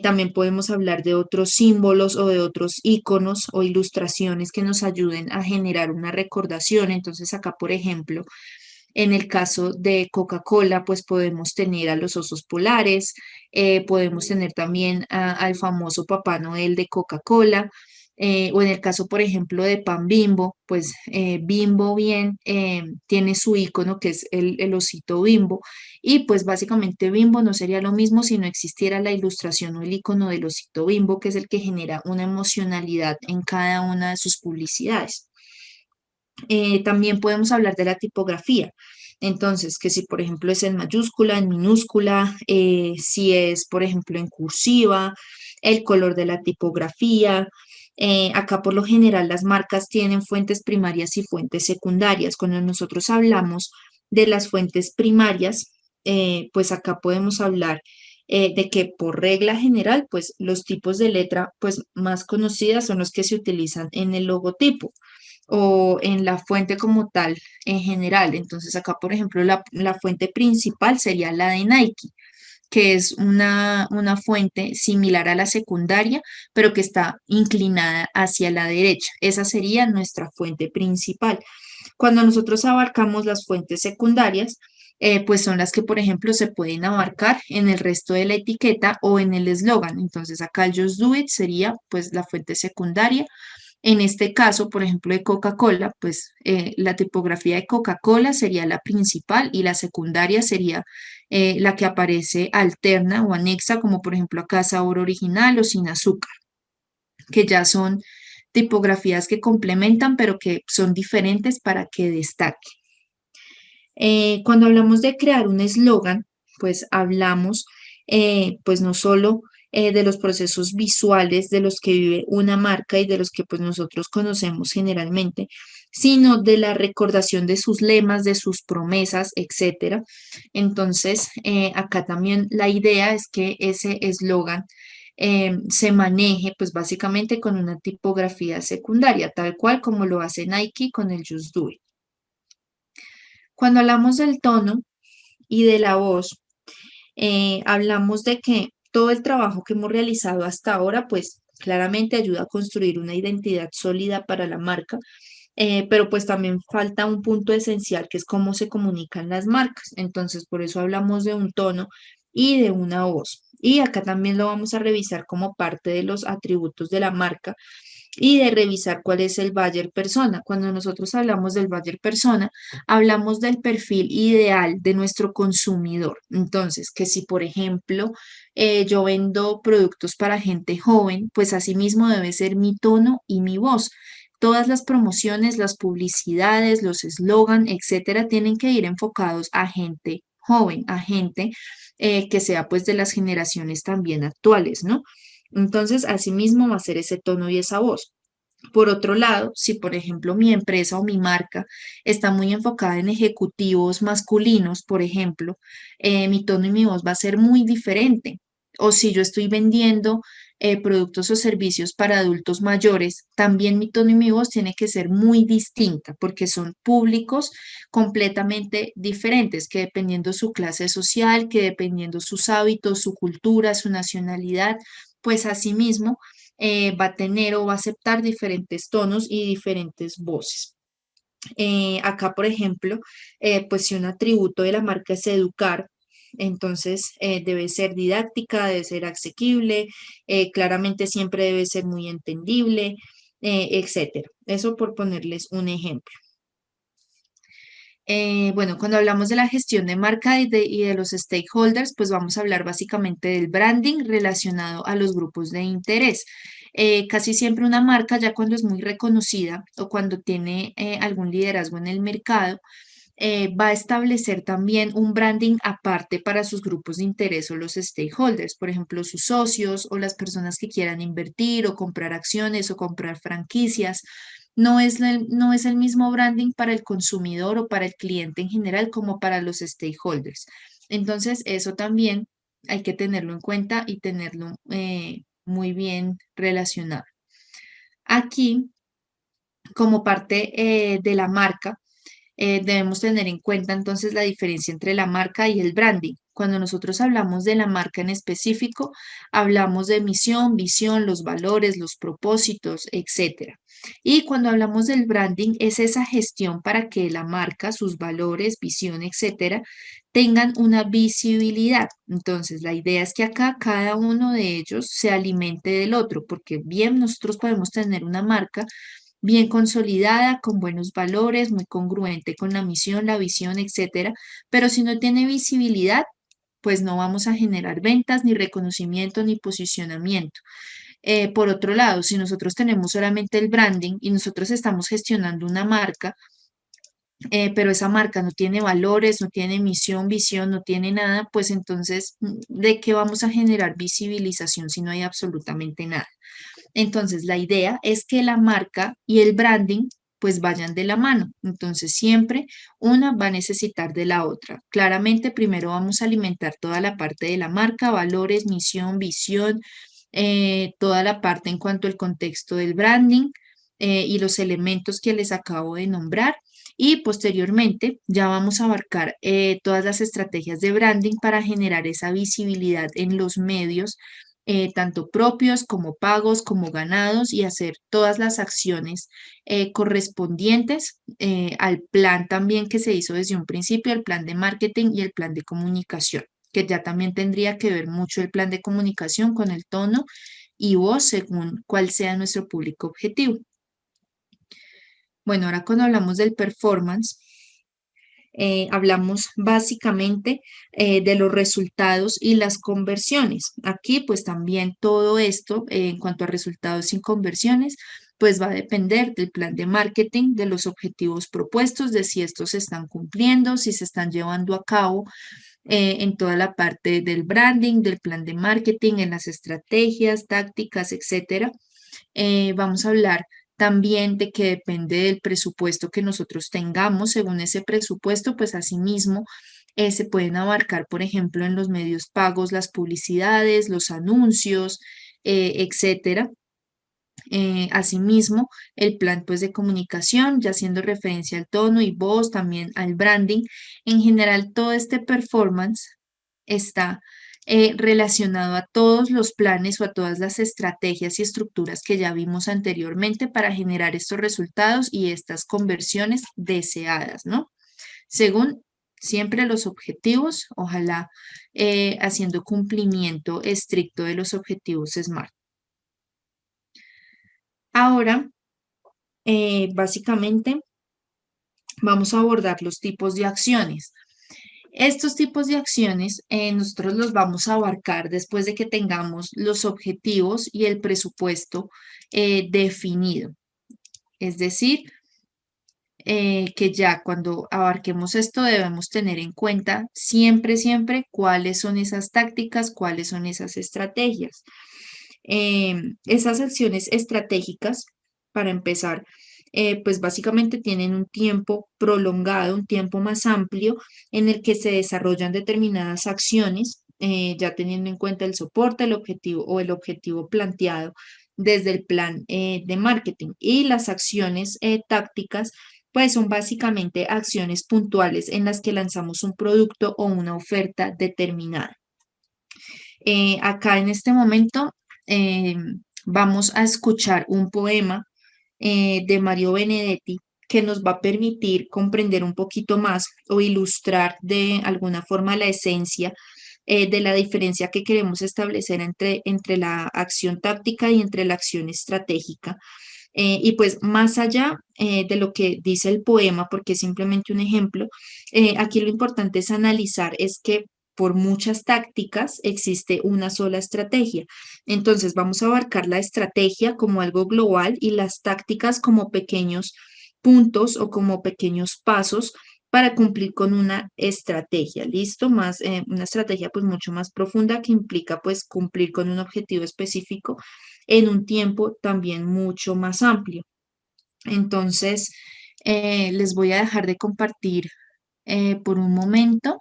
También podemos hablar de otros símbolos o de otros iconos o ilustraciones que nos ayuden a generar una recordación. Entonces, acá, por ejemplo, en el caso de Coca-Cola, pues podemos tener a los osos polares, podemos tener también al famoso Papá Noel de Coca-Cola, o en el caso, por ejemplo, de Pan Bimbo, pues Bimbo bien tiene su icono que es el osito Bimbo, y pues básicamente Bimbo no sería lo mismo si no existiera la ilustración o el icono del osito Bimbo, que es el que genera una emocionalidad en cada una de sus publicidades. También podemos hablar de la tipografía. Entonces, que si por ejemplo es en mayúscula, en minúscula, si es por ejemplo en cursiva, el color de la tipografía. Acá por lo general las marcas tienen fuentes primarias y fuentes secundarias. Cuando nosotros hablamos de las fuentes primarias, pues acá podemos hablar de que por regla general, pues los tipos de letra pues más conocidas son los que se utilizan en el logotipo o en la fuente como tal en general. Entonces acá, por ejemplo, la fuente principal sería la de Nike, que es una fuente similar a la secundaria, pero que está inclinada hacia la derecha. Esa sería nuestra fuente principal. Cuando nosotros abarcamos las fuentes secundarias, pues son las que, por ejemplo, se pueden abarcar en el resto de la etiqueta o en el eslogan. Entonces acá el Just Do It sería pues la fuente secundaria En este caso, por ejemplo, de Coca-Cola, pues la tipografía de Coca-Cola sería la principal y la secundaria sería la que aparece alterna o anexa, como por ejemplo acá sabor original o sin azúcar, que ya son tipografías que complementan, pero que son diferentes para que destaque. Cuando hablamos de crear un eslogan, pues hablamos pues no solo de los procesos visuales de los que vive una marca y de los que pues nosotros conocemos generalmente, sino de la recordación de sus lemas, de sus promesas, etcétera. Entonces, acá también la idea es que ese eslogan se maneje pues básicamente con una tipografía secundaria, tal cual como lo hace Nike con el Just Do It. Cuando hablamos del tono y de la voz, hablamos de que todo el trabajo que hemos realizado hasta ahora, pues claramente ayuda a construir una identidad sólida para la marca, pero pues también falta un punto esencial que es cómo se comunican las marcas. Entonces, por eso hablamos de un tono y de una voz. Y acá también lo vamos a revisar como parte de los atributos de la marca y de revisar cuál es el buyer persona. Cuando nosotros hablamos del buyer persona, hablamos del perfil ideal de nuestro consumidor. Entonces, que si por ejemplo yo vendo productos para gente joven, pues asimismo debe ser mi tono y mi voz. Todas las promociones, las publicidades, los eslogan, etcétera, tienen que ir enfocados a gente joven, a gente que sea pues de las generaciones también actuales, ¿no? Entonces, asimismo va a ser ese tono y esa voz. Por otro lado, si por ejemplo mi empresa o mi marca está muy enfocada en ejecutivos masculinos, por ejemplo, mi tono y mi voz va a ser muy diferente. O si yo estoy vendiendo productos o servicios para adultos mayores, también mi tono y mi voz tiene que ser muy distinta porque son públicos completamente diferentes, que dependiendo su clase social, que dependiendo sus hábitos, su cultura, su nacionalidad, pues asimismo va a tener o va a aceptar diferentes tonos y diferentes voces. Acá, por ejemplo, pues si un atributo de la marca es educar, entonces debe ser didáctica, debe ser asequible, claramente siempre debe ser muy entendible, etcétera. Eso por ponerles un ejemplo. Bueno, cuando hablamos de la gestión de marca y de los stakeholders, pues vamos a hablar básicamente del branding relacionado a los grupos de interés. Casi siempre una marca, ya cuando es muy reconocida o cuando tiene algún liderazgo en el mercado, va a establecer también un branding aparte para sus grupos de interés o los stakeholders, por ejemplo, sus socios o las personas que quieran invertir o comprar acciones o comprar franquicias. No es el mismo branding para el consumidor o para el cliente en general como para los stakeholders. Entonces, eso también hay que tenerlo en cuenta y tenerlo muy bien relacionado. Aquí, como parte de la marca, debemos tener en cuenta entonces la diferencia entre la marca y el branding. Cuando nosotros hablamos de la marca en específico, hablamos de misión, visión, los valores, los propósitos, etcétera. Y cuando hablamos del branding, es esa gestión para que la marca, sus valores, visión, etcétera, tengan una visibilidad. Entonces, la idea es que acá cada uno de ellos se alimente del otro, porque bien nosotros podemos tener una marca bien consolidada, con buenos valores, muy congruente con la misión, la visión, etcétera. Pero si no tiene visibilidad, pues no vamos a generar ventas, ni reconocimiento, ni posicionamiento. Por otro lado, si nosotros tenemos solamente el branding y nosotros estamos gestionando una marca, pero esa marca no tiene valores, no tiene misión, visión, no tiene nada, pues entonces, ¿de qué vamos a generar visibilización si no hay absolutamente nada? Entonces, la idea es que la marca y el branding pues vayan de la mano. Entonces, siempre una va a necesitar de la otra. Claramente, primero vamos a alimentar toda la parte de la marca, valores, misión, visión, toda la parte en cuanto al contexto del branding y los elementos que les acabo de nombrar. Y posteriormente ya vamos a abarcar todas las estrategias de branding para generar esa visibilidad en los medios tanto propios como pagos, como ganados y hacer todas las acciones correspondientes al plan también que se hizo desde un principio, el plan de marketing y el plan de comunicación, que ya también tendría que ver mucho el plan de comunicación con el tono y voz según cuál sea nuestro público objetivo. Bueno, ahora cuando hablamos del performance, hablamos básicamente de los resultados y las conversiones. Aquí pues también todo esto en cuanto a resultados y conversiones pues va a depender del plan de marketing, de los objetivos propuestos, de si estos se están cumpliendo, si se están llevando a cabo en toda la parte del branding, del plan de marketing, en las estrategias, tácticas, etcétera. Vamos a hablar también de que depende del presupuesto que nosotros tengamos. Según ese presupuesto, pues asimismo se pueden abarcar, por ejemplo, en los medios pagos, las publicidades, los anuncios, etcétera. Asimismo, el plan pues de comunicación, ya haciendo referencia al tono y voz, también al branding. En general, todo este performance está relacionado a todos los planes o a todas las estrategias y estructuras que ya vimos anteriormente para generar estos resultados y estas conversiones deseadas, ¿no? Según siempre los objetivos, ojalá haciendo cumplimiento estricto de los objetivos SMART. Ahora, básicamente, vamos a abordar los tipos de acciones. Estos tipos de acciones nosotros los vamos a abarcar después de que tengamos los objetivos y el presupuesto definido. Es decir, que ya cuando abarquemos esto debemos tener en cuenta siempre, siempre cuáles son esas tácticas, cuáles son esas estrategias. Esas acciones estratégicas, para empezar, pues básicamente tienen un tiempo prolongado, un tiempo más amplio en el que se desarrollan determinadas acciones, ya teniendo en cuenta el soporte, el objetivo o el objetivo planteado desde el plan de marketing. Y las acciones tácticas, pues son básicamente acciones puntuales en las que lanzamos un producto o una oferta determinada. Acá en este momento eh, vamos a escuchar un poema de Mario Benedetti que nos va a permitir comprender un poquito más o ilustrar de alguna forma la esencia de la diferencia que queremos establecer entre la acción táctica y entre la acción estratégica. Y pues más allá de lo que dice el poema, porque es simplemente un ejemplo, aquí lo importante es analizar es que por muchas tácticas existe una sola estrategia. Entonces vamos a abarcar la estrategia como algo global y las tácticas como pequeños puntos o como pequeños pasos para cumplir con una estrategia, ¿listo? Más una estrategia pues mucho más profunda que implica pues cumplir con un objetivo específico en un tiempo también mucho más amplio. Entonces, les voy a dejar de compartir por un momento.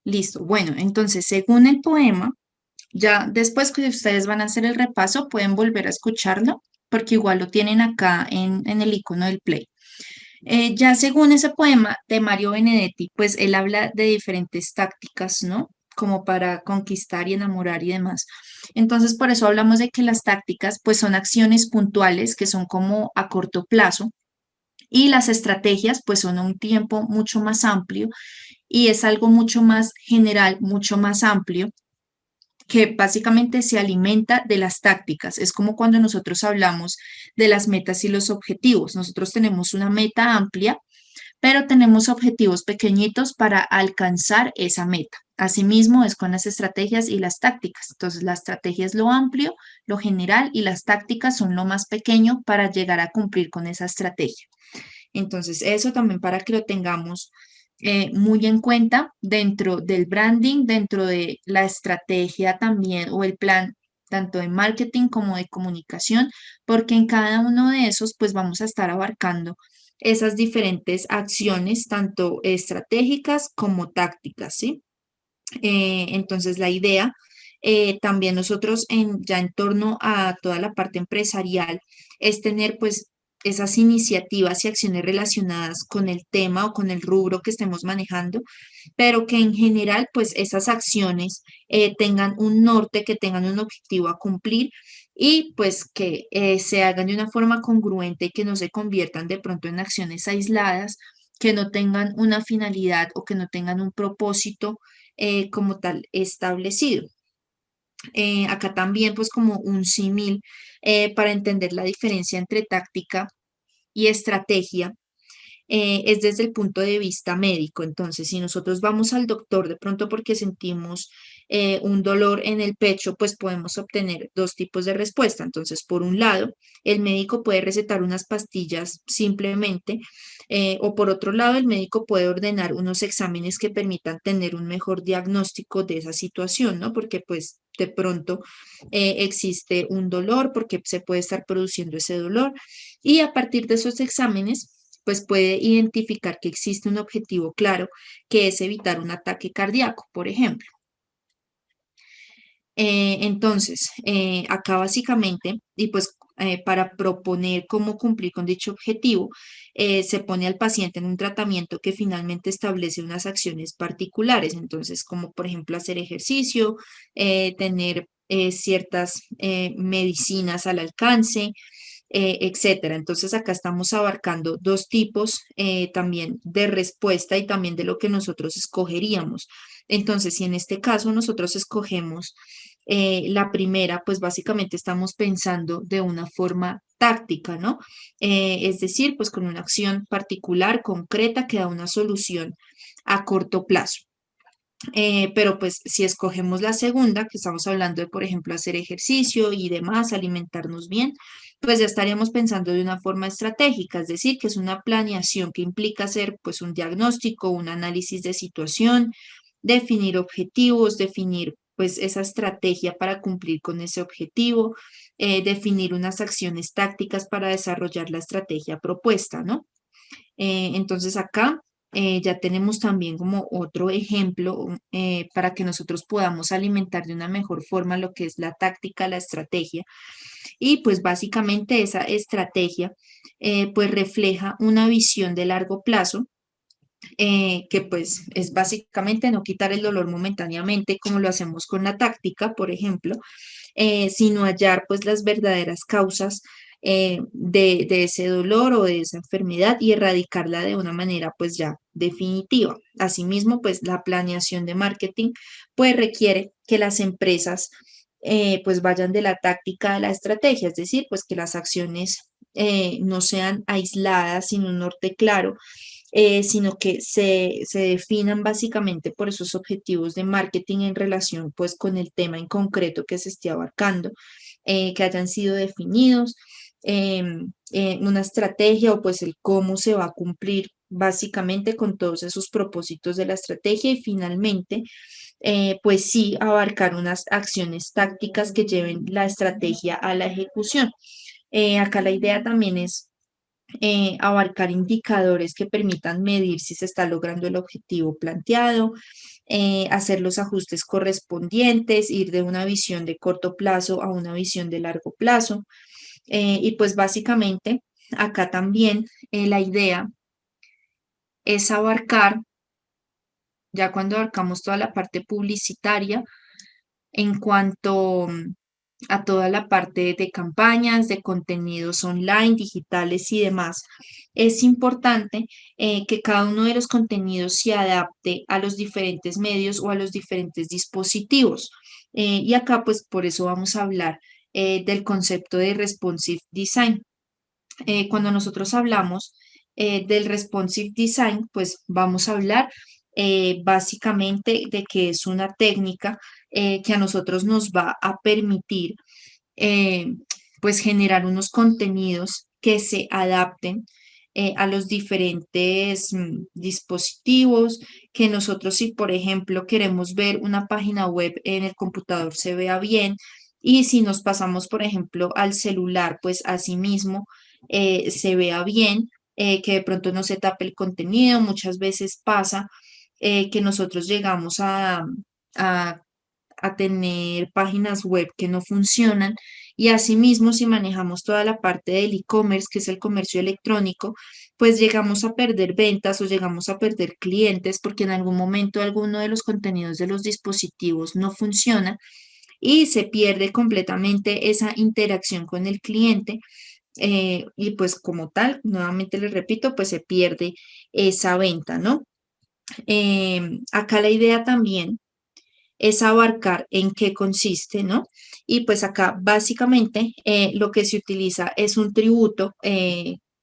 Listo. Bueno, entonces, según el poema, ya después que ustedes van a hacer el repaso, pueden volver a escucharlo, porque igual lo tienen acá en el icono del play. Ya según ese poema de Mario Benedetti, pues él habla de diferentes tácticas, ¿no? Como para conquistar y enamorar y demás. Entonces, por eso hablamos de que las tácticas, pues son acciones puntuales que son como a corto plazo y las estrategias, pues son a un tiempo mucho más amplio y es algo mucho más general, mucho más amplio que básicamente se alimenta de las tácticas. Es como cuando nosotros hablamos de las metas y los objetivos. Nosotros tenemos una meta amplia, pero tenemos objetivos pequeñitos para alcanzar esa meta. Asimismo es con las estrategias y las tácticas. Entonces, la estrategia es lo amplio, lo general y las tácticas son lo más pequeño para llegar a cumplir con esa estrategia. Entonces, eso también para que lo tengamos muy en cuenta dentro del branding, dentro de la estrategia también o el plan tanto de marketing como de comunicación, porque en cada uno de esos pues vamos a estar abarcando esas diferentes acciones, tanto estratégicas como tácticas, ¿sí? Entonces, la idea también nosotros ya en torno a toda la parte empresarial es tener pues esas iniciativas y acciones relacionadas con el tema o con el rubro que estemos manejando, pero que en general pues esas acciones tengan un norte, que tengan un objetivo a cumplir y pues que se hagan de una forma congruente y que no se conviertan de pronto en acciones aisladas, que no tengan una finalidad o que no tengan un propósito como tal establecido. Acá también, pues como un símil para entender la diferencia entre táctica y estrategia es desde el punto de vista médico. Entonces, si nosotros vamos al doctor de pronto porque sentimos un dolor en el pecho, pues podemos obtener dos tipos de respuesta. Entonces, por un lado, el médico puede recetar unas pastillas simplemente, o por otro lado, el médico puede ordenar unos exámenes que permitan tener un mejor diagnóstico de esa situación, ¿no? Porque pues de pronto existe un dolor, porque se puede estar produciendo ese dolor y a partir de esos exámenes pues puede identificar que existe un objetivo claro, que es evitar un ataque cardíaco, por ejemplo. Entonces, acá básicamente, y pues para proponer cómo cumplir con dicho objetivo, se pone al paciente en un tratamiento que finalmente establece unas acciones particulares, entonces, como por ejemplo hacer ejercicio, tener ciertas medicinas al alcance, etcétera. Entonces, acá estamos abarcando dos tipos también de respuesta y también de lo que nosotros escogeríamos. Entonces, si en este caso nosotros escogemos la primera, pues básicamente estamos pensando de una forma táctica, ¿no? Es decir, pues con una acción particular, concreta, que da una solución a corto plazo. Pero pues si escogemos la segunda, que estamos hablando de, por ejemplo, hacer ejercicio y demás, alimentarnos bien, pues ya estaríamos pensando de una forma estratégica, es decir, que es una planeación que implica hacer pues un diagnóstico, un análisis de situación, definir objetivos, definir pues esa estrategia para cumplir con ese objetivo, definir unas acciones tácticas para desarrollar la estrategia propuesta, ¿no? Entonces acá ya tenemos también como otro ejemplo para que nosotros podamos alimentar de una mejor forma lo que es la táctica, la estrategia. Y pues básicamente esa estrategia pues refleja una visión de largo plazo. Que pues es básicamente no quitar el dolor momentáneamente como lo hacemos con la táctica, por ejemplo, sino hallar pues las verdaderas causas de ese dolor o de esa enfermedad y erradicarla de una manera pues ya definitiva. Asimismo, pues la planeación de marketing pues requiere que las empresas pues vayan de la táctica a la estrategia, es decir, pues que las acciones no sean aisladas sin un norte claro, sino que se definan básicamente por esos objetivos de marketing en relación pues con el tema en concreto que se esté abarcando, que hayan sido definidos, una estrategia o pues el cómo se va a cumplir básicamente con todos esos propósitos de la estrategia y finalmente pues sí abarcar unas acciones tácticas que lleven la estrategia a la ejecución. Acá la idea también es abarcar indicadores que permitan medir si se está logrando el objetivo planteado, hacer los ajustes correspondientes, ir de una visión de corto plazo a una visión de largo plazo. Y pues básicamente acá también la idea es abarcar, ya cuando abarcamos toda la parte publicitaria, en cuanto a toda la parte de campañas, de contenidos online, digitales y demás. Es importante que cada uno de los contenidos se adapte a los diferentes medios o a los diferentes dispositivos. Y acá, pues, por eso vamos a hablar del concepto de responsive design. Cuando nosotros hablamos del responsive design, pues vamos a hablar básicamente de que es una técnica que a nosotros nos va a permitir eh, pues generar unos contenidos que se adapten a los diferentes dispositivos, que nosotros si por ejemplo queremos ver una página web en el computador se vea bien y si nos pasamos por ejemplo al celular, pues asimismo se vea bien, que de pronto no se tape el contenido. Muchas veces pasa que nosotros llegamos a a tener páginas web que no funcionan y asimismo si manejamos toda la parte del e-commerce, que es el comercio electrónico, pues llegamos a perder ventas o llegamos a perder clientes porque en algún momento alguno de los contenidos de los dispositivos no funciona y se pierde completamente esa interacción con el cliente. Y pues como tal, nuevamente les repito, pues se pierde esa venta, ¿no? Acá la idea también es abarcar en qué consiste, ¿no? Y pues acá básicamente lo que se utiliza es un tributo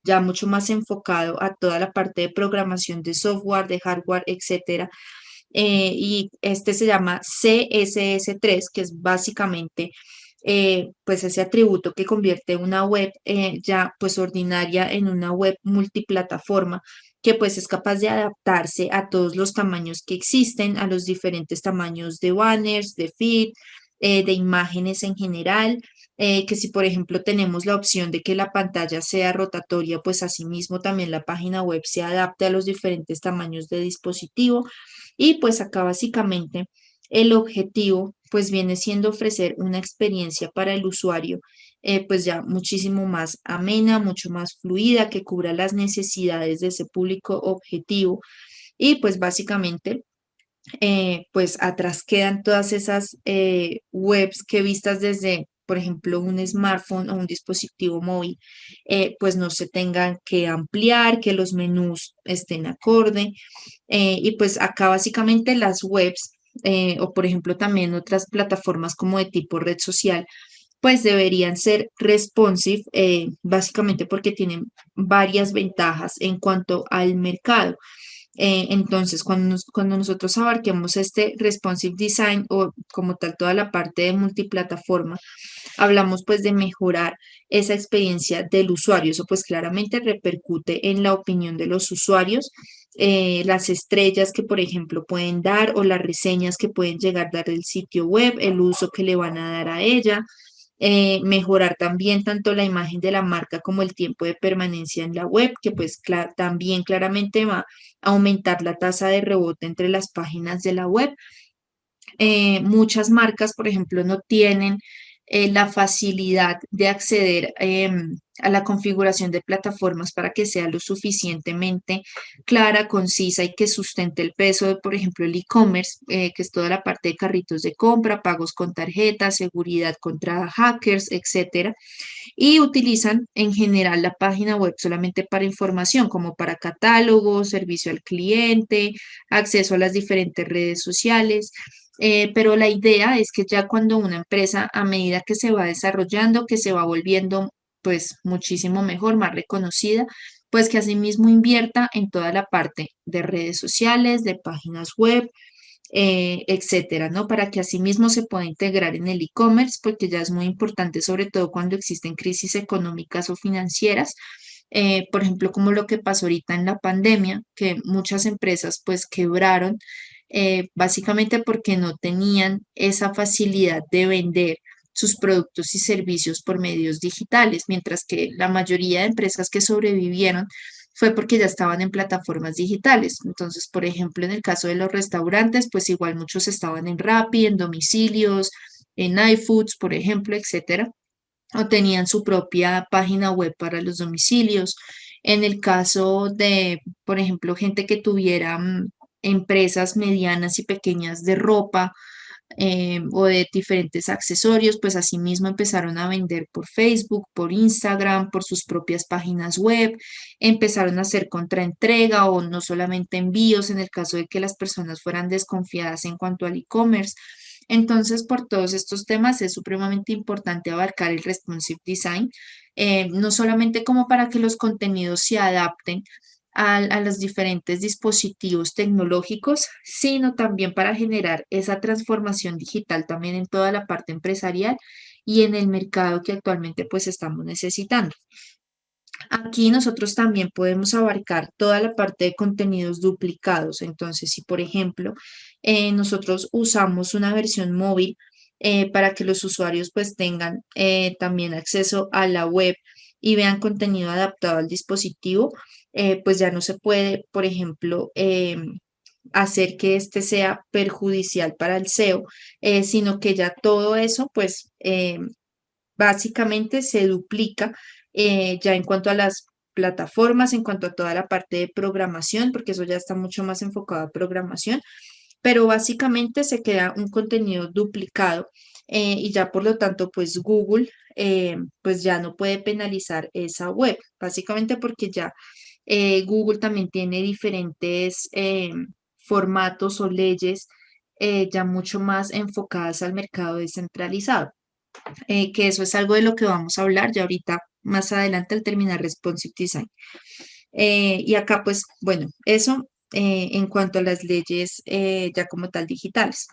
ya mucho más enfocado a toda la parte de programación de software, de hardware, etcétera. Y este se llama CSS3, que es básicamente pues ese atributo que convierte una web ya pues ordinaria en una web multiplataforma que pues es capaz de adaptarse a todos los tamaños que existen, a los diferentes tamaños de banners, de feed, de imágenes en general, que si por ejemplo tenemos la opción de que la pantalla sea rotatoria, pues asimismo también la página web se adapte a los diferentes tamaños de dispositivo. Y pues acá básicamente el objetivo pues viene siendo ofrecer una experiencia para el usuario pues ya muchísimo más amena, mucho más fluida, que cubra las necesidades de ese público objetivo. Y pues básicamente pues atrás quedan todas esas webs que vistas desde, por ejemplo, un smartphone o un dispositivo móvil, pues no se tengan que ampliar, que los menús estén acorde. Y pues acá básicamente las webs, o por ejemplo también otras plataformas como de tipo red social, pues deberían ser responsive, básicamente porque tienen varias ventajas en cuanto al mercado. Entonces, cuando nosotros abarquemos este responsive design o como tal toda la parte de multiplataforma, hablamos pues de mejorar esa experiencia del usuario. Eso pues claramente repercute en la opinión de los usuarios, las estrellas que por ejemplo pueden dar o las reseñas que pueden llegar a dar del sitio web, el uso que le van a dar a ella. Mejorar también tanto la imagen de la marca como el tiempo de permanencia en la web, que pues también claramente va a aumentar la tasa de rebote entre las páginas de la web. Muchas marcas, por ejemplo, no tienen la facilidad de acceder a la configuración de plataformas para que sea lo suficientemente clara, concisa y que sustente el peso de, por ejemplo, el e-commerce, que es toda la parte de carritos de compra, pagos con tarjeta, seguridad contra hackers, etcétera. Y utilizan en general la página web solamente para información, como para catálogos, servicio al cliente, acceso a las diferentes redes sociales. Pero la idea es que ya cuando una empresa, a medida que se va desarrollando, que se va volviendo pues muchísimo mejor, más reconocida, pues que asimismo invierta en toda la parte de redes sociales, de páginas web, etcétera, ¿no? Para que asimismo se pueda integrar en el e-commerce, porque ya es muy importante, sobre todo cuando existen crisis económicas o financieras. Por ejemplo, como lo que pasó ahorita en la pandemia, que muchas empresas pues quebraron, básicamente porque no tenían esa facilidad de vender sus productos y servicios por medios digitales, mientras que la mayoría de empresas que sobrevivieron fue porque ya estaban en plataformas digitales. Entonces, por ejemplo, en el caso de los restaurantes, pues igual muchos estaban en Rappi, en domicilios, en iFoods, por ejemplo, etcétera, o tenían su propia página web para los domicilios. En el caso de, por ejemplo, gente que tuviera empresas medianas y pequeñas de ropa, o de diferentes accesorios, pues asimismo empezaron a vender por Facebook, por Instagram, por sus propias páginas web, empezaron a hacer contraentrega o no solamente envíos en el caso de que las personas fueran desconfiadas en cuanto al e-commerce. Entonces, por todos estos temas es supremamente importante abarcar el responsive design, no solamente como para que los contenidos se adapten a los diferentes dispositivos tecnológicos, sino también para generar esa transformación digital también en toda la parte empresarial y en el mercado que actualmente pues estamos necesitando. Aquí nosotros también podemos abarcar toda la parte de contenidos duplicados. Entonces, si por ejemplo nosotros usamos una versión móvil para que los usuarios pues tengan también acceso a la web y vean contenido adaptado al dispositivo, pues ya no se puede, por ejemplo, hacer que este sea perjudicial para el SEO, sino que ya todo eso pues básicamente se duplica ya en cuanto a las plataformas, en cuanto a toda la parte de programación, porque eso ya está mucho más enfocado a programación, pero básicamente se queda un contenido duplicado y ya por lo tanto pues Google pues ya no puede penalizar esa web, básicamente porque ya Google también tiene diferentes formatos o leyes ya mucho más enfocadas al mercado descentralizado, que eso es algo de lo que vamos a hablar ya ahorita más adelante al terminar Responsive Design. Y acá, pues, bueno, eso en cuanto a las leyes ya como tal digitales.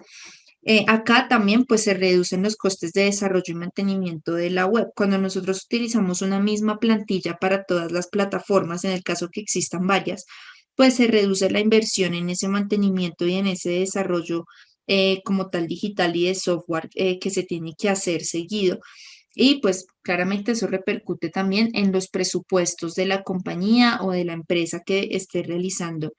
Acá también pues se reducen los costes de desarrollo y mantenimiento de la web. Cuando nosotros utilizamos una misma plantilla para todas las plataformas, en el caso que existan varias, pues se reduce la inversión en ese mantenimiento y en ese desarrollo como tal digital y de software que se tiene que hacer seguido. Y pues claramente eso repercute también en los presupuestos de la compañía o de la empresa que esté realizando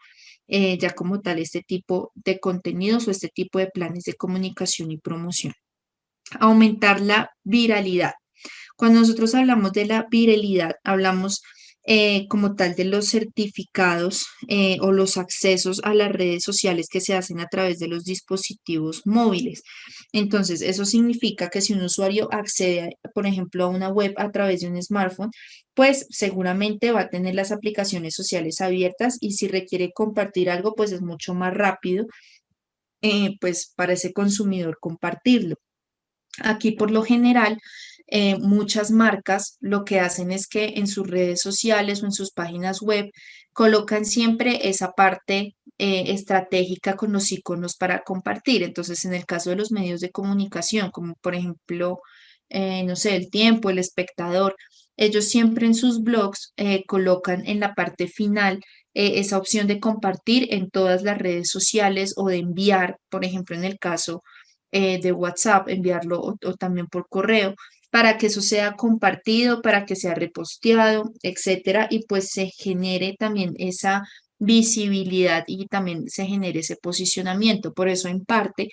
ya como tal este tipo de contenidos o este tipo de planes de comunicación y promoción. Aumentar la viralidad. Cuando nosotros hablamos de la viralidad, hablamos como tal de los certificados o los accesos a las redes sociales que se hacen a través de los dispositivos móviles. Entonces, eso significa que si un usuario accede, por ejemplo, a una web a través de un smartphone, pues seguramente va a tener las aplicaciones sociales abiertas y si requiere compartir algo, pues es mucho más rápido, pues para ese consumidor compartirlo. Aquí, por lo general, muchas marcas lo que hacen es que en sus redes sociales o en sus páginas web colocan siempre esa parte estratégica con los iconos para compartir. Entonces, en el caso de los medios de comunicación, como por ejemplo, no sé, El Tiempo, El Espectador, ellos siempre en sus blogs colocan en la parte final esa opción de compartir en todas las redes sociales o de enviar, por ejemplo, en el caso de WhatsApp, enviarlo o también por correo, para que eso sea compartido, para que sea reposteado, etcétera, y pues se genere también esa visibilidad y también se genere ese posicionamiento. Por eso, en parte,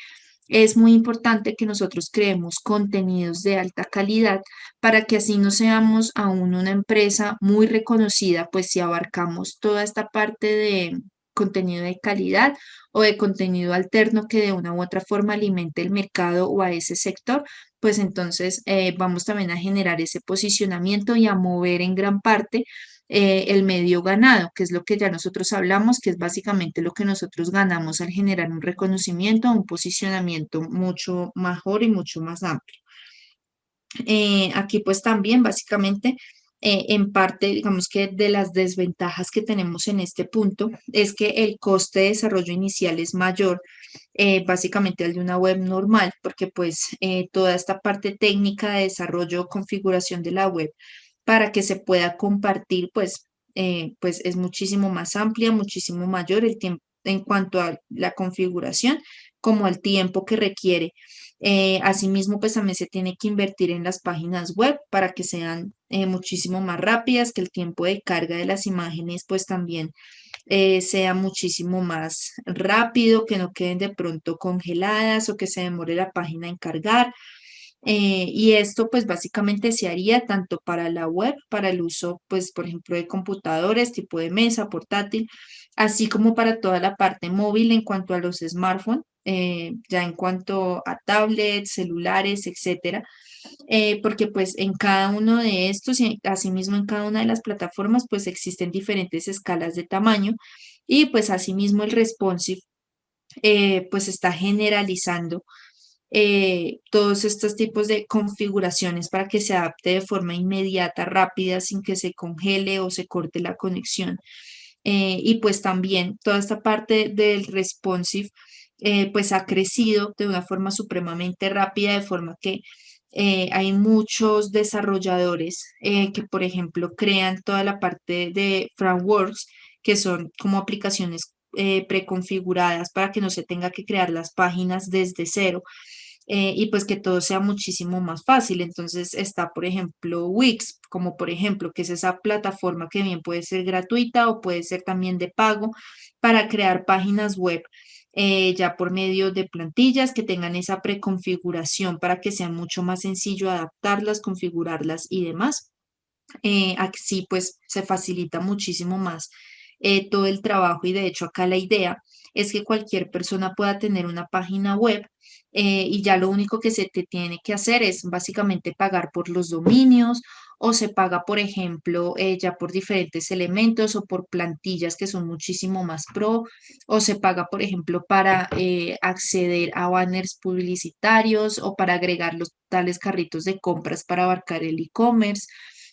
es muy importante que nosotros creemos contenidos de alta calidad para que así no seamos aún una empresa muy reconocida, pues si abarcamos toda esta parte de contenido de calidad o de contenido alterno que de una u otra forma alimente el mercado o a ese sector, pues entonces vamos también a generar ese posicionamiento y a mover en gran parte el medio ganado, que es lo que ya nosotros hablamos, que es básicamente lo que nosotros ganamos al generar un reconocimiento, un posicionamiento mucho mejor y mucho más amplio. Aquí pues también básicamente en parte digamos que de las desventajas que tenemos en este punto es que el coste de desarrollo inicial es mayor básicamente al de una web normal porque pues toda esta parte técnica de desarrollo, configuración de la web para que se pueda compartir pues es muchísimo más amplia, muchísimo mayor el tiempo en cuanto a la configuración como al tiempo que requiere asimismo, pues también se tiene que invertir en las páginas web para que sean muchísimo más rápidas, que el tiempo de carga de las imágenes pues también sea muchísimo más rápido, que no queden de pronto congeladas o que se demore la página en cargar. Y esto pues básicamente se haría tanto para la web, para el uso pues por ejemplo de computadores tipo de mesa, portátil, así como para toda la parte móvil en cuanto a los smartphones, ya en cuanto a tablets, celulares, etcétera, porque pues en cada uno de estos y asimismo en cada una de las plataformas pues existen diferentes escalas de tamaño y pues asimismo el responsive pues está generalizando todos estos tipos de configuraciones para que se adapte de forma inmediata, rápida, sin que se congele o se corte la conexión. Y pues también toda esta parte del responsive pues ha crecido de una forma supremamente rápida, de forma que hay muchos desarrolladores que, por ejemplo, crean toda la parte de frameworks, que son como aplicaciones preconfiguradas para que no se tenga que crear las páginas desde cero y pues que todo sea muchísimo más fácil. Entonces está, por ejemplo, Wix, como por ejemplo, que es esa plataforma que bien puede ser gratuita o puede ser también de pago para crear páginas web. Ya por medio de plantillas que tengan esa preconfiguración para que sea mucho más sencillo adaptarlas, configurarlas y demás. Así pues se facilita muchísimo más todo el trabajo y de hecho acá la idea es que cualquier persona pueda tener una página web y ya lo único que se te tiene que hacer es básicamente pagar por los dominios o se paga, por ejemplo, ya por diferentes elementos o por plantillas que son muchísimo más pro o se paga, por ejemplo, para acceder a banners publicitarios o para agregar los tales carritos de compras para abarcar el e-commerce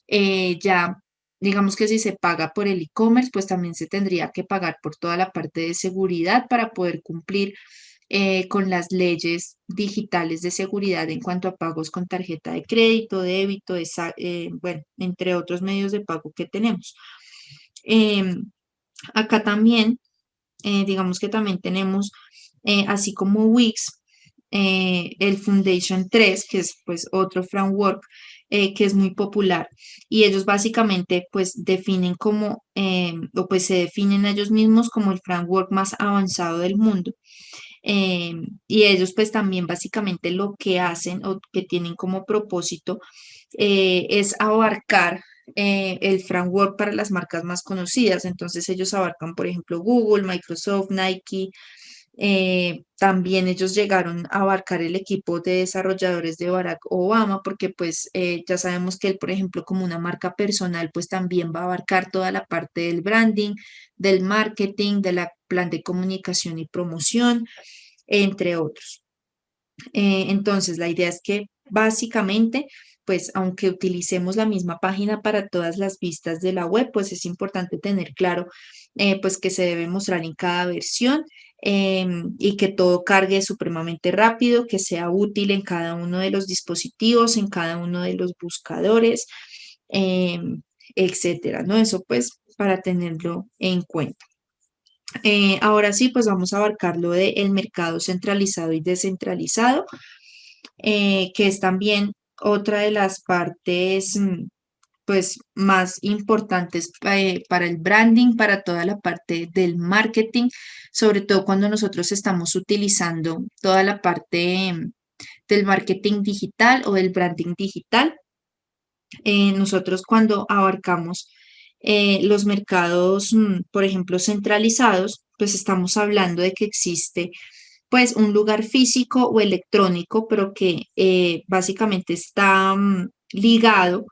Ya, digamos que si se paga por el e-commerce, pues también se tendría que pagar por toda la parte de seguridad para poder cumplir con las leyes digitales de seguridad en cuanto a pagos con tarjeta de crédito, débito, bueno, entre otros medios de pago que tenemos. Em, Acá también, digamos que también tenemos, así como Wix, el Foundation 3, que es pues otro framework que es muy popular. Y ellos básicamente pues definen como, o pues se definen a ellos mismos como el framework más avanzado del mundo. Y ellos pues también básicamente lo que hacen o que tienen como propósito es abarcar el framework para las marcas más conocidas. Entonces ellos abarcan, por ejemplo, Google, Microsoft, Nike. También ellos llegaron a abarcar el equipo de desarrolladores de Barack Obama, porque pues ya sabemos que él, por ejemplo, como una marca personal, pues también va a abarcar toda la parte del branding, del marketing, de la plan de comunicación y promoción, entre otros. Entonces, la idea es que básicamente, pues aunque utilicemos la misma página para todas las vistas de la web, pues es importante tener claro, pues que se debe mostrar en cada versión y que todo cargue supremamente rápido, que sea útil en cada uno de los dispositivos, en cada uno de los buscadores, etcétera, ¿no? Eso pues para tenerlo en cuenta. Ahora sí, pues vamos a abarcar lo del mercado centralizado y descentralizado, que es también otra de las partes, pues, más importantes para el branding, para toda la parte del marketing, sobre todo cuando nosotros estamos utilizando toda la parte del marketing digital o del branding digital. Nosotros cuando abarcamos los mercados, por ejemplo, centralizados, pues estamos hablando de que existe pues un lugar físico o electrónico, pero que básicamente está ligado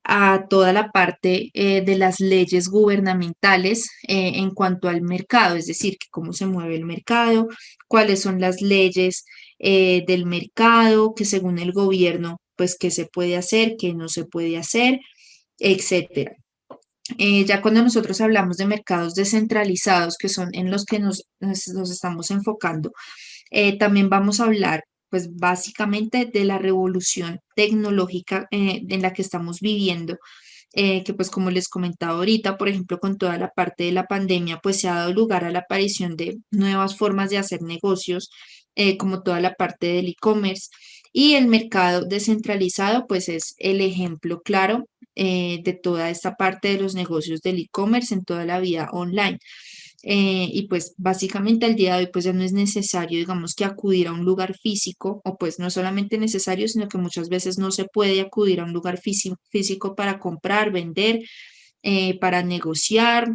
a toda la parte de las leyes gubernamentales en cuanto al mercado, es decir, que cómo se mueve el mercado, cuáles son las leyes del mercado, que según el gobierno, pues qué se puede hacer, qué no se puede hacer, etcétera. Ya cuando nosotros hablamos de mercados descentralizados, que son en los que nos estamos enfocando, también vamos a hablar, pues básicamente de la revolución tecnológica en la que estamos viviendo, que pues como les comentaba ahorita, por ejemplo, con toda la parte de la pandemia, pues se ha dado lugar a la aparición de nuevas formas de hacer negocios, como toda la parte del e-commerce. Y el mercado descentralizado, pues es el ejemplo claro de toda esta parte de los negocios del e-commerce en toda la vida online. Y pues básicamente al día de hoy pues ya no es necesario, digamos, que acudir a un lugar físico, o pues no solamente necesario, sino que muchas veces no se puede acudir a un lugar físico para comprar, vender, para negociar,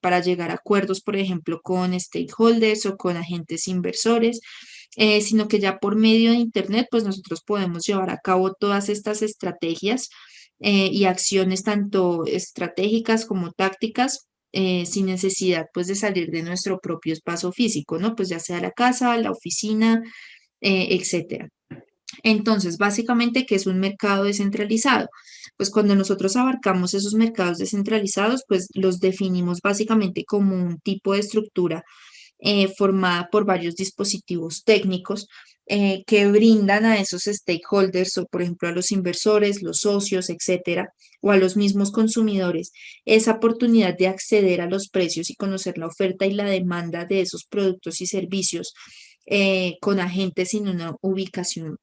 para llegar a acuerdos, por ejemplo, con stakeholders o con agentes inversores. Sino que ya por medio de Internet, pues nosotros podemos llevar a cabo todas estas estrategias y acciones tanto estratégicas como tácticas sin necesidad pues de salir de nuestro propio espacio físico, ¿no? Pues ya sea la casa, la oficina, etcétera. Entonces, básicamente, ¿qué es un mercado descentralizado? Pues cuando nosotros abarcamos esos mercados descentralizados, pues los definimos básicamente como un tipo de estructura formada por varios dispositivos técnicos que brindan a esos stakeholders, o por ejemplo a los inversores, los socios, etcétera, o a los mismos consumidores, esa oportunidad de acceder a los precios y conocer la oferta y la demanda de esos productos y servicios con agentes sin una ubicación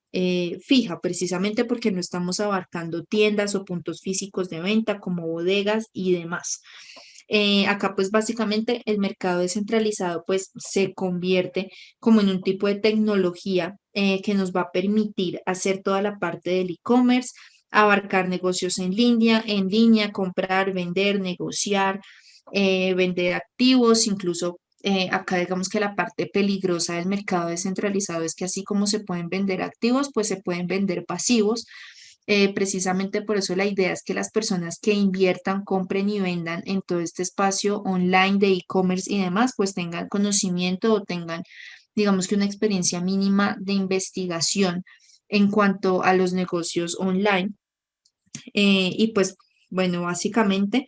fija, precisamente porque no estamos abarcando tiendas o puntos físicos de venta como bodegas y demás. Acá pues básicamente el mercado descentralizado pues se convierte como en un tipo de tecnología que nos va a permitir hacer toda la parte del e-commerce, abarcar negocios en línea, comprar, vender, negociar, vender activos, incluso acá digamos que la parte peligrosa del mercado descentralizado es que así como se pueden vender activos, pues se pueden vender pasivos. Precisamente por eso la idea es que las personas que inviertan, compren y vendan en todo este espacio online de e-commerce y demás, pues tengan conocimiento o tengan, digamos que una experiencia mínima de investigación en cuanto a los negocios online. Y pues Bueno, básicamente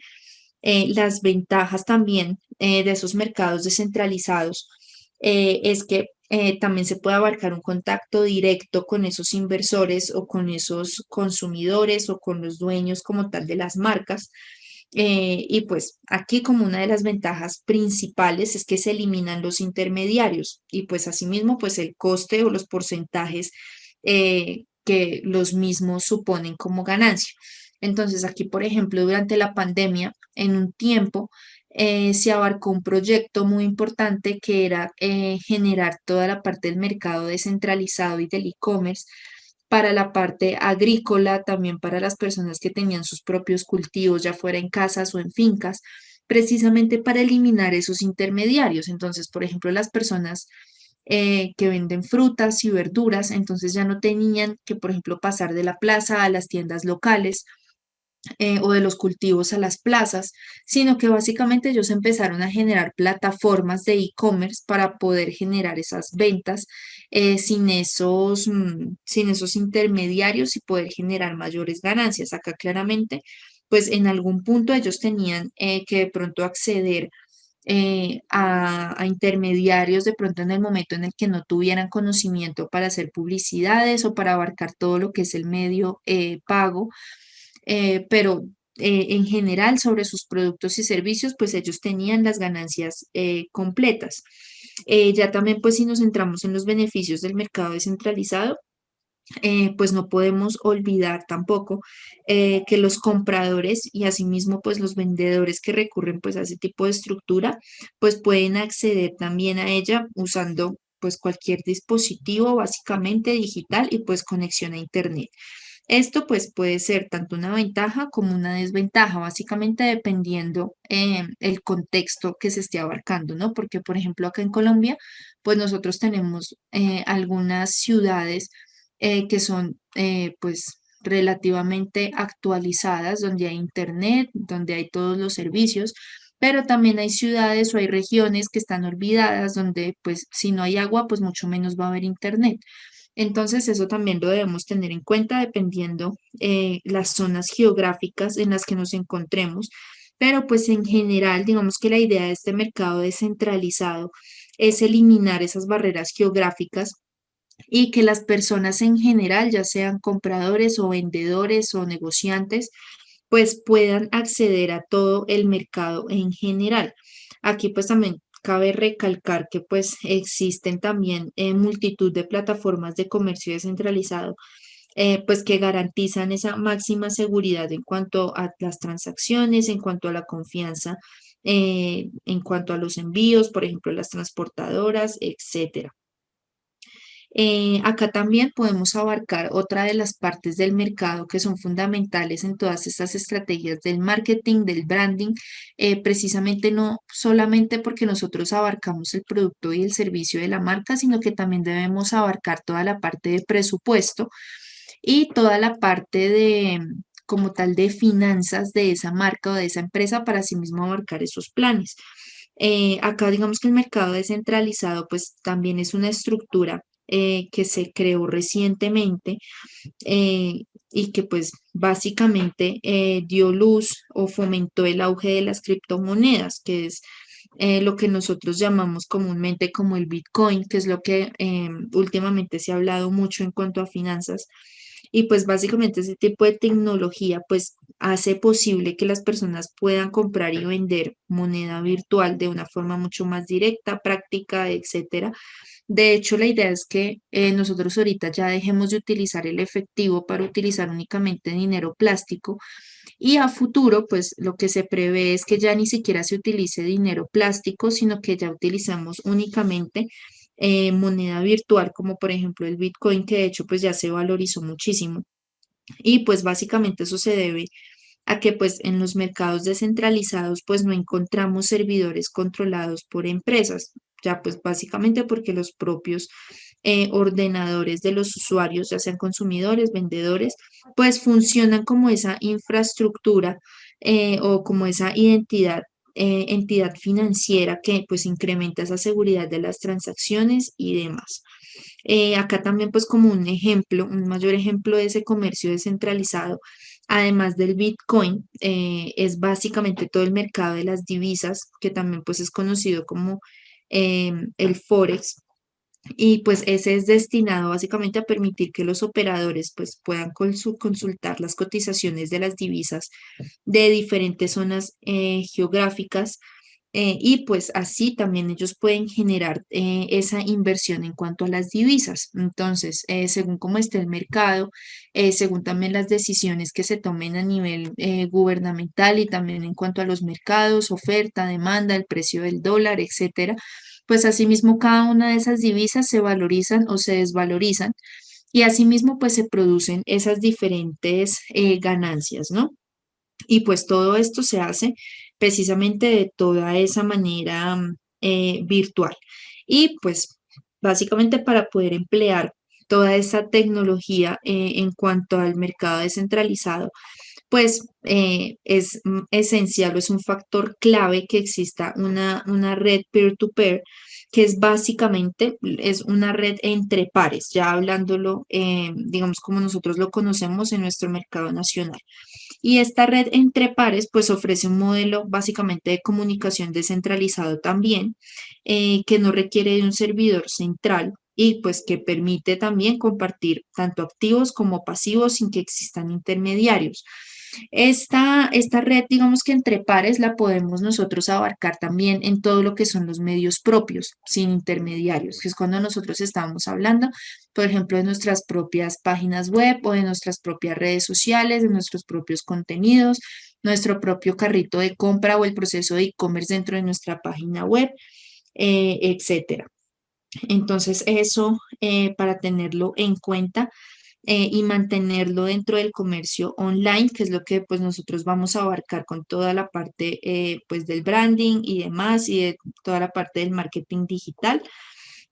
las ventajas también de esos mercados descentralizados es que también se puede abarcar un contacto directo con esos inversores o con esos consumidores o con los dueños como tal de las marcas. Y pues aquí como una de las ventajas principales es que se eliminan los intermediarios y pues asimismo pues el coste o los porcentajes que los mismos suponen como ganancia. Entonces aquí, por ejemplo, durante la pandemia, en un tiempo, se abarcó un proyecto muy importante que era generar toda la parte del mercado descentralizado y del e-commerce para la parte agrícola, también para las personas que tenían sus propios cultivos, ya fuera en casas o en fincas, precisamente para eliminar esos intermediarios. Entonces, por ejemplo, las personas que venden frutas y verduras, entonces ya no tenían que, por ejemplo, pasar de la plaza a las tiendas locales o de los cultivos a las plazas, sino que básicamente ellos empezaron a generar plataformas de e-commerce para poder generar esas ventas sin esos intermediarios y poder generar mayores ganancias. Acá claramente, pues en algún punto ellos tenían que de pronto acceder a intermediarios de pronto en el momento en el que no tuvieran conocimiento para hacer publicidades o para abarcar todo lo que es el medio pago, pero en general sobre sus productos y servicios, pues ellos tenían las ganancias completas. Ya también, pues si nos centramos en los beneficios del mercado descentralizado, pues no podemos olvidar tampoco que los compradores y asimismo pues los vendedores que recurren pues a ese tipo de estructura, pues pueden acceder también a ella usando pues cualquier dispositivo básicamente digital y pues conexión a internet. Esto pues puede ser tanto una ventaja como una desventaja, básicamente dependiendo el contexto que se esté abarcando, ¿no? Porque, por ejemplo, acá en Colombia, pues nosotros tenemos algunas ciudades que son pues relativamente actualizadas, donde hay internet, donde hay todos los servicios, pero también hay ciudades o hay regiones que están olvidadas, donde pues si no hay agua, pues mucho menos va a haber internet. Entonces, eso también lo debemos tener en cuenta dependiendo las zonas geográficas en las que nos encontremos. Pero pues en general, digamos que la idea de este mercado descentralizado es eliminar esas barreras geográficas y que las personas en general, ya sean compradores o vendedores o negociantes, pues puedan acceder a todo el mercado en general. Aquí pues también cabe recalcar que pues existen también multitud de plataformas de comercio descentralizado pues que garantizan esa máxima seguridad en cuanto a las transacciones, en cuanto a la confianza, en cuanto a los envíos, por ejemplo, las transportadoras, etcétera. Acá también podemos abarcar otra de las partes del mercado que son fundamentales en todas estas estrategias del marketing, del branding, precisamente no solamente porque nosotros abarcamos el producto y el servicio de la marca, sino que también debemos abarcar toda la parte de presupuesto y toda la parte de como tal de finanzas de esa marca o de esa empresa para asimismo abarcar esos planes. Acá digamos que el mercado descentralizado pues también es una estructura que se creó recientemente eh, y que pues básicamente dio luz o fomentó el auge de las criptomonedas, que es lo que nosotros llamamos comúnmente como el Bitcoin, que es lo que últimamente se ha hablado mucho en cuanto a finanzas. Y pues básicamente ese tipo de tecnología pues hace posible que las personas puedan comprar y vender moneda virtual de una forma mucho más directa, práctica, etcétera. De hecho, la idea es que nosotros ahorita ya dejemos de utilizar el efectivo para utilizar únicamente dinero plástico y a futuro, pues lo que se prevé es que ya ni siquiera se utilice dinero plástico, sino que ya utilizamos únicamente moneda virtual, como por ejemplo el Bitcoin, que de hecho pues ya se valorizó muchísimo. Y pues básicamente eso se debe a que pues en los mercados descentralizados pues no encontramos servidores controlados por empresas, ya pues básicamente porque los propios ordenadores de los usuarios, ya sean consumidores, vendedores, pues funcionan como esa infraestructura o como esa entidad financiera que pues incrementa esa seguridad de las transacciones y demás. Acá también pues como un ejemplo, un mayor ejemplo de ese comercio descentralizado además del Bitcoin, es básicamente todo el mercado de las divisas, que también pues es conocido como el Forex. Y pues ese es destinado básicamente a permitir que los operadores pues puedan consultar las cotizaciones de las divisas de diferentes zonas geográficas, y pues así también ellos pueden generar esa inversión en cuanto a las divisas. Entonces, según cómo esté el mercado, según también las decisiones que se tomen a nivel gubernamental y también en cuanto a los mercados, oferta, demanda, el precio del dólar, etcétera, pues asimismo cada una de esas divisas se valorizan o se desvalorizan y asimismo pues se producen esas diferentes ganancias, ¿no? Y pues todo esto se hace precisamente de toda esa manera virtual. Y pues básicamente para poder emplear toda esa tecnología en cuanto al mercado descentralizado, pues es esencial o es un factor clave que exista una red peer-to-peer, que es básicamente es una red entre pares, ya hablándolo, digamos, como nosotros lo conocemos en nuestro mercado nacional. Y esta red entre pares, pues ofrece un modelo básicamente de comunicación descentralizado también, que no requiere de un servidor central y pues que permite también compartir tanto activos como pasivos sin que existan intermediarios. Esta red, digamos que entre pares, la podemos nosotros abarcar también en todo lo que son los medios propios, sin intermediarios, que es cuando nosotros estamos hablando, por ejemplo, de nuestras propias páginas web o de nuestras propias redes sociales, de nuestros propios contenidos, nuestro propio carrito de compra o el proceso de e-commerce dentro de nuestra página web, etcétera. Entonces, eso para tenerlo en cuenta y mantenerlo dentro del comercio online, que es lo que pues nosotros vamos a abarcar con toda la parte pues del branding y demás y de toda la parte del marketing digital,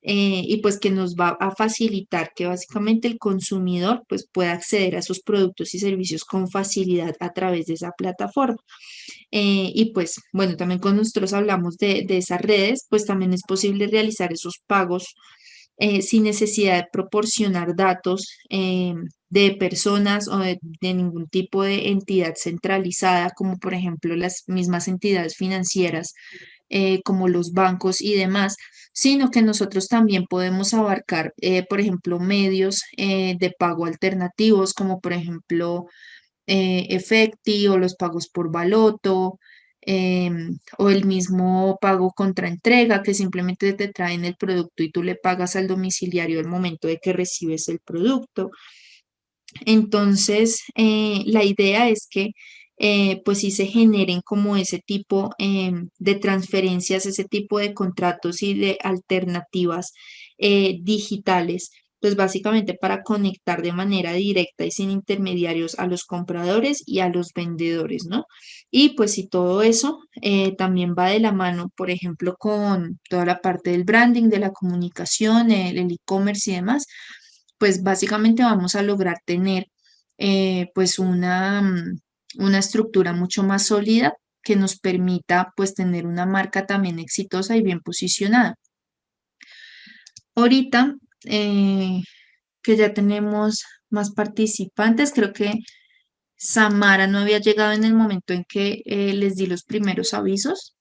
y pues que nos va a facilitar que básicamente el consumidor pues pueda acceder a sus productos y servicios con facilidad a través de esa plataforma. Y pues bueno, también cuando nosotros hablamos de esas redes, pues también es posible realizar esos pagos sin necesidad de proporcionar datos de personas o de ningún tipo de entidad centralizada, como por ejemplo las mismas entidades financieras, como los bancos y demás, sino que nosotros también podemos abarcar, por ejemplo, medios de pago alternativos, como por ejemplo Efecti o los pagos por Baloto, o el mismo pago contra entrega, que simplemente te traen el producto y tú le pagas al domiciliario al momento de que recibes el producto. Entonces, la idea es que pues sí se generen como ese tipo de transferencias, ese tipo de contratos y de alternativas digitales, pues básicamente para conectar de manera directa y sin intermediarios a los compradores y a los vendedores, ¿no? Y pues si todo eso también va de la mano, por ejemplo, con toda la parte del branding, de la comunicación, el e-commerce y demás, pues básicamente vamos a lograr tener pues una estructura mucho más sólida que nos permita pues tener una marca también exitosa y bien posicionada. Ahorita que ya tenemos más participantes, creo que Samara no había llegado en el momento en que les di los primeros avisos.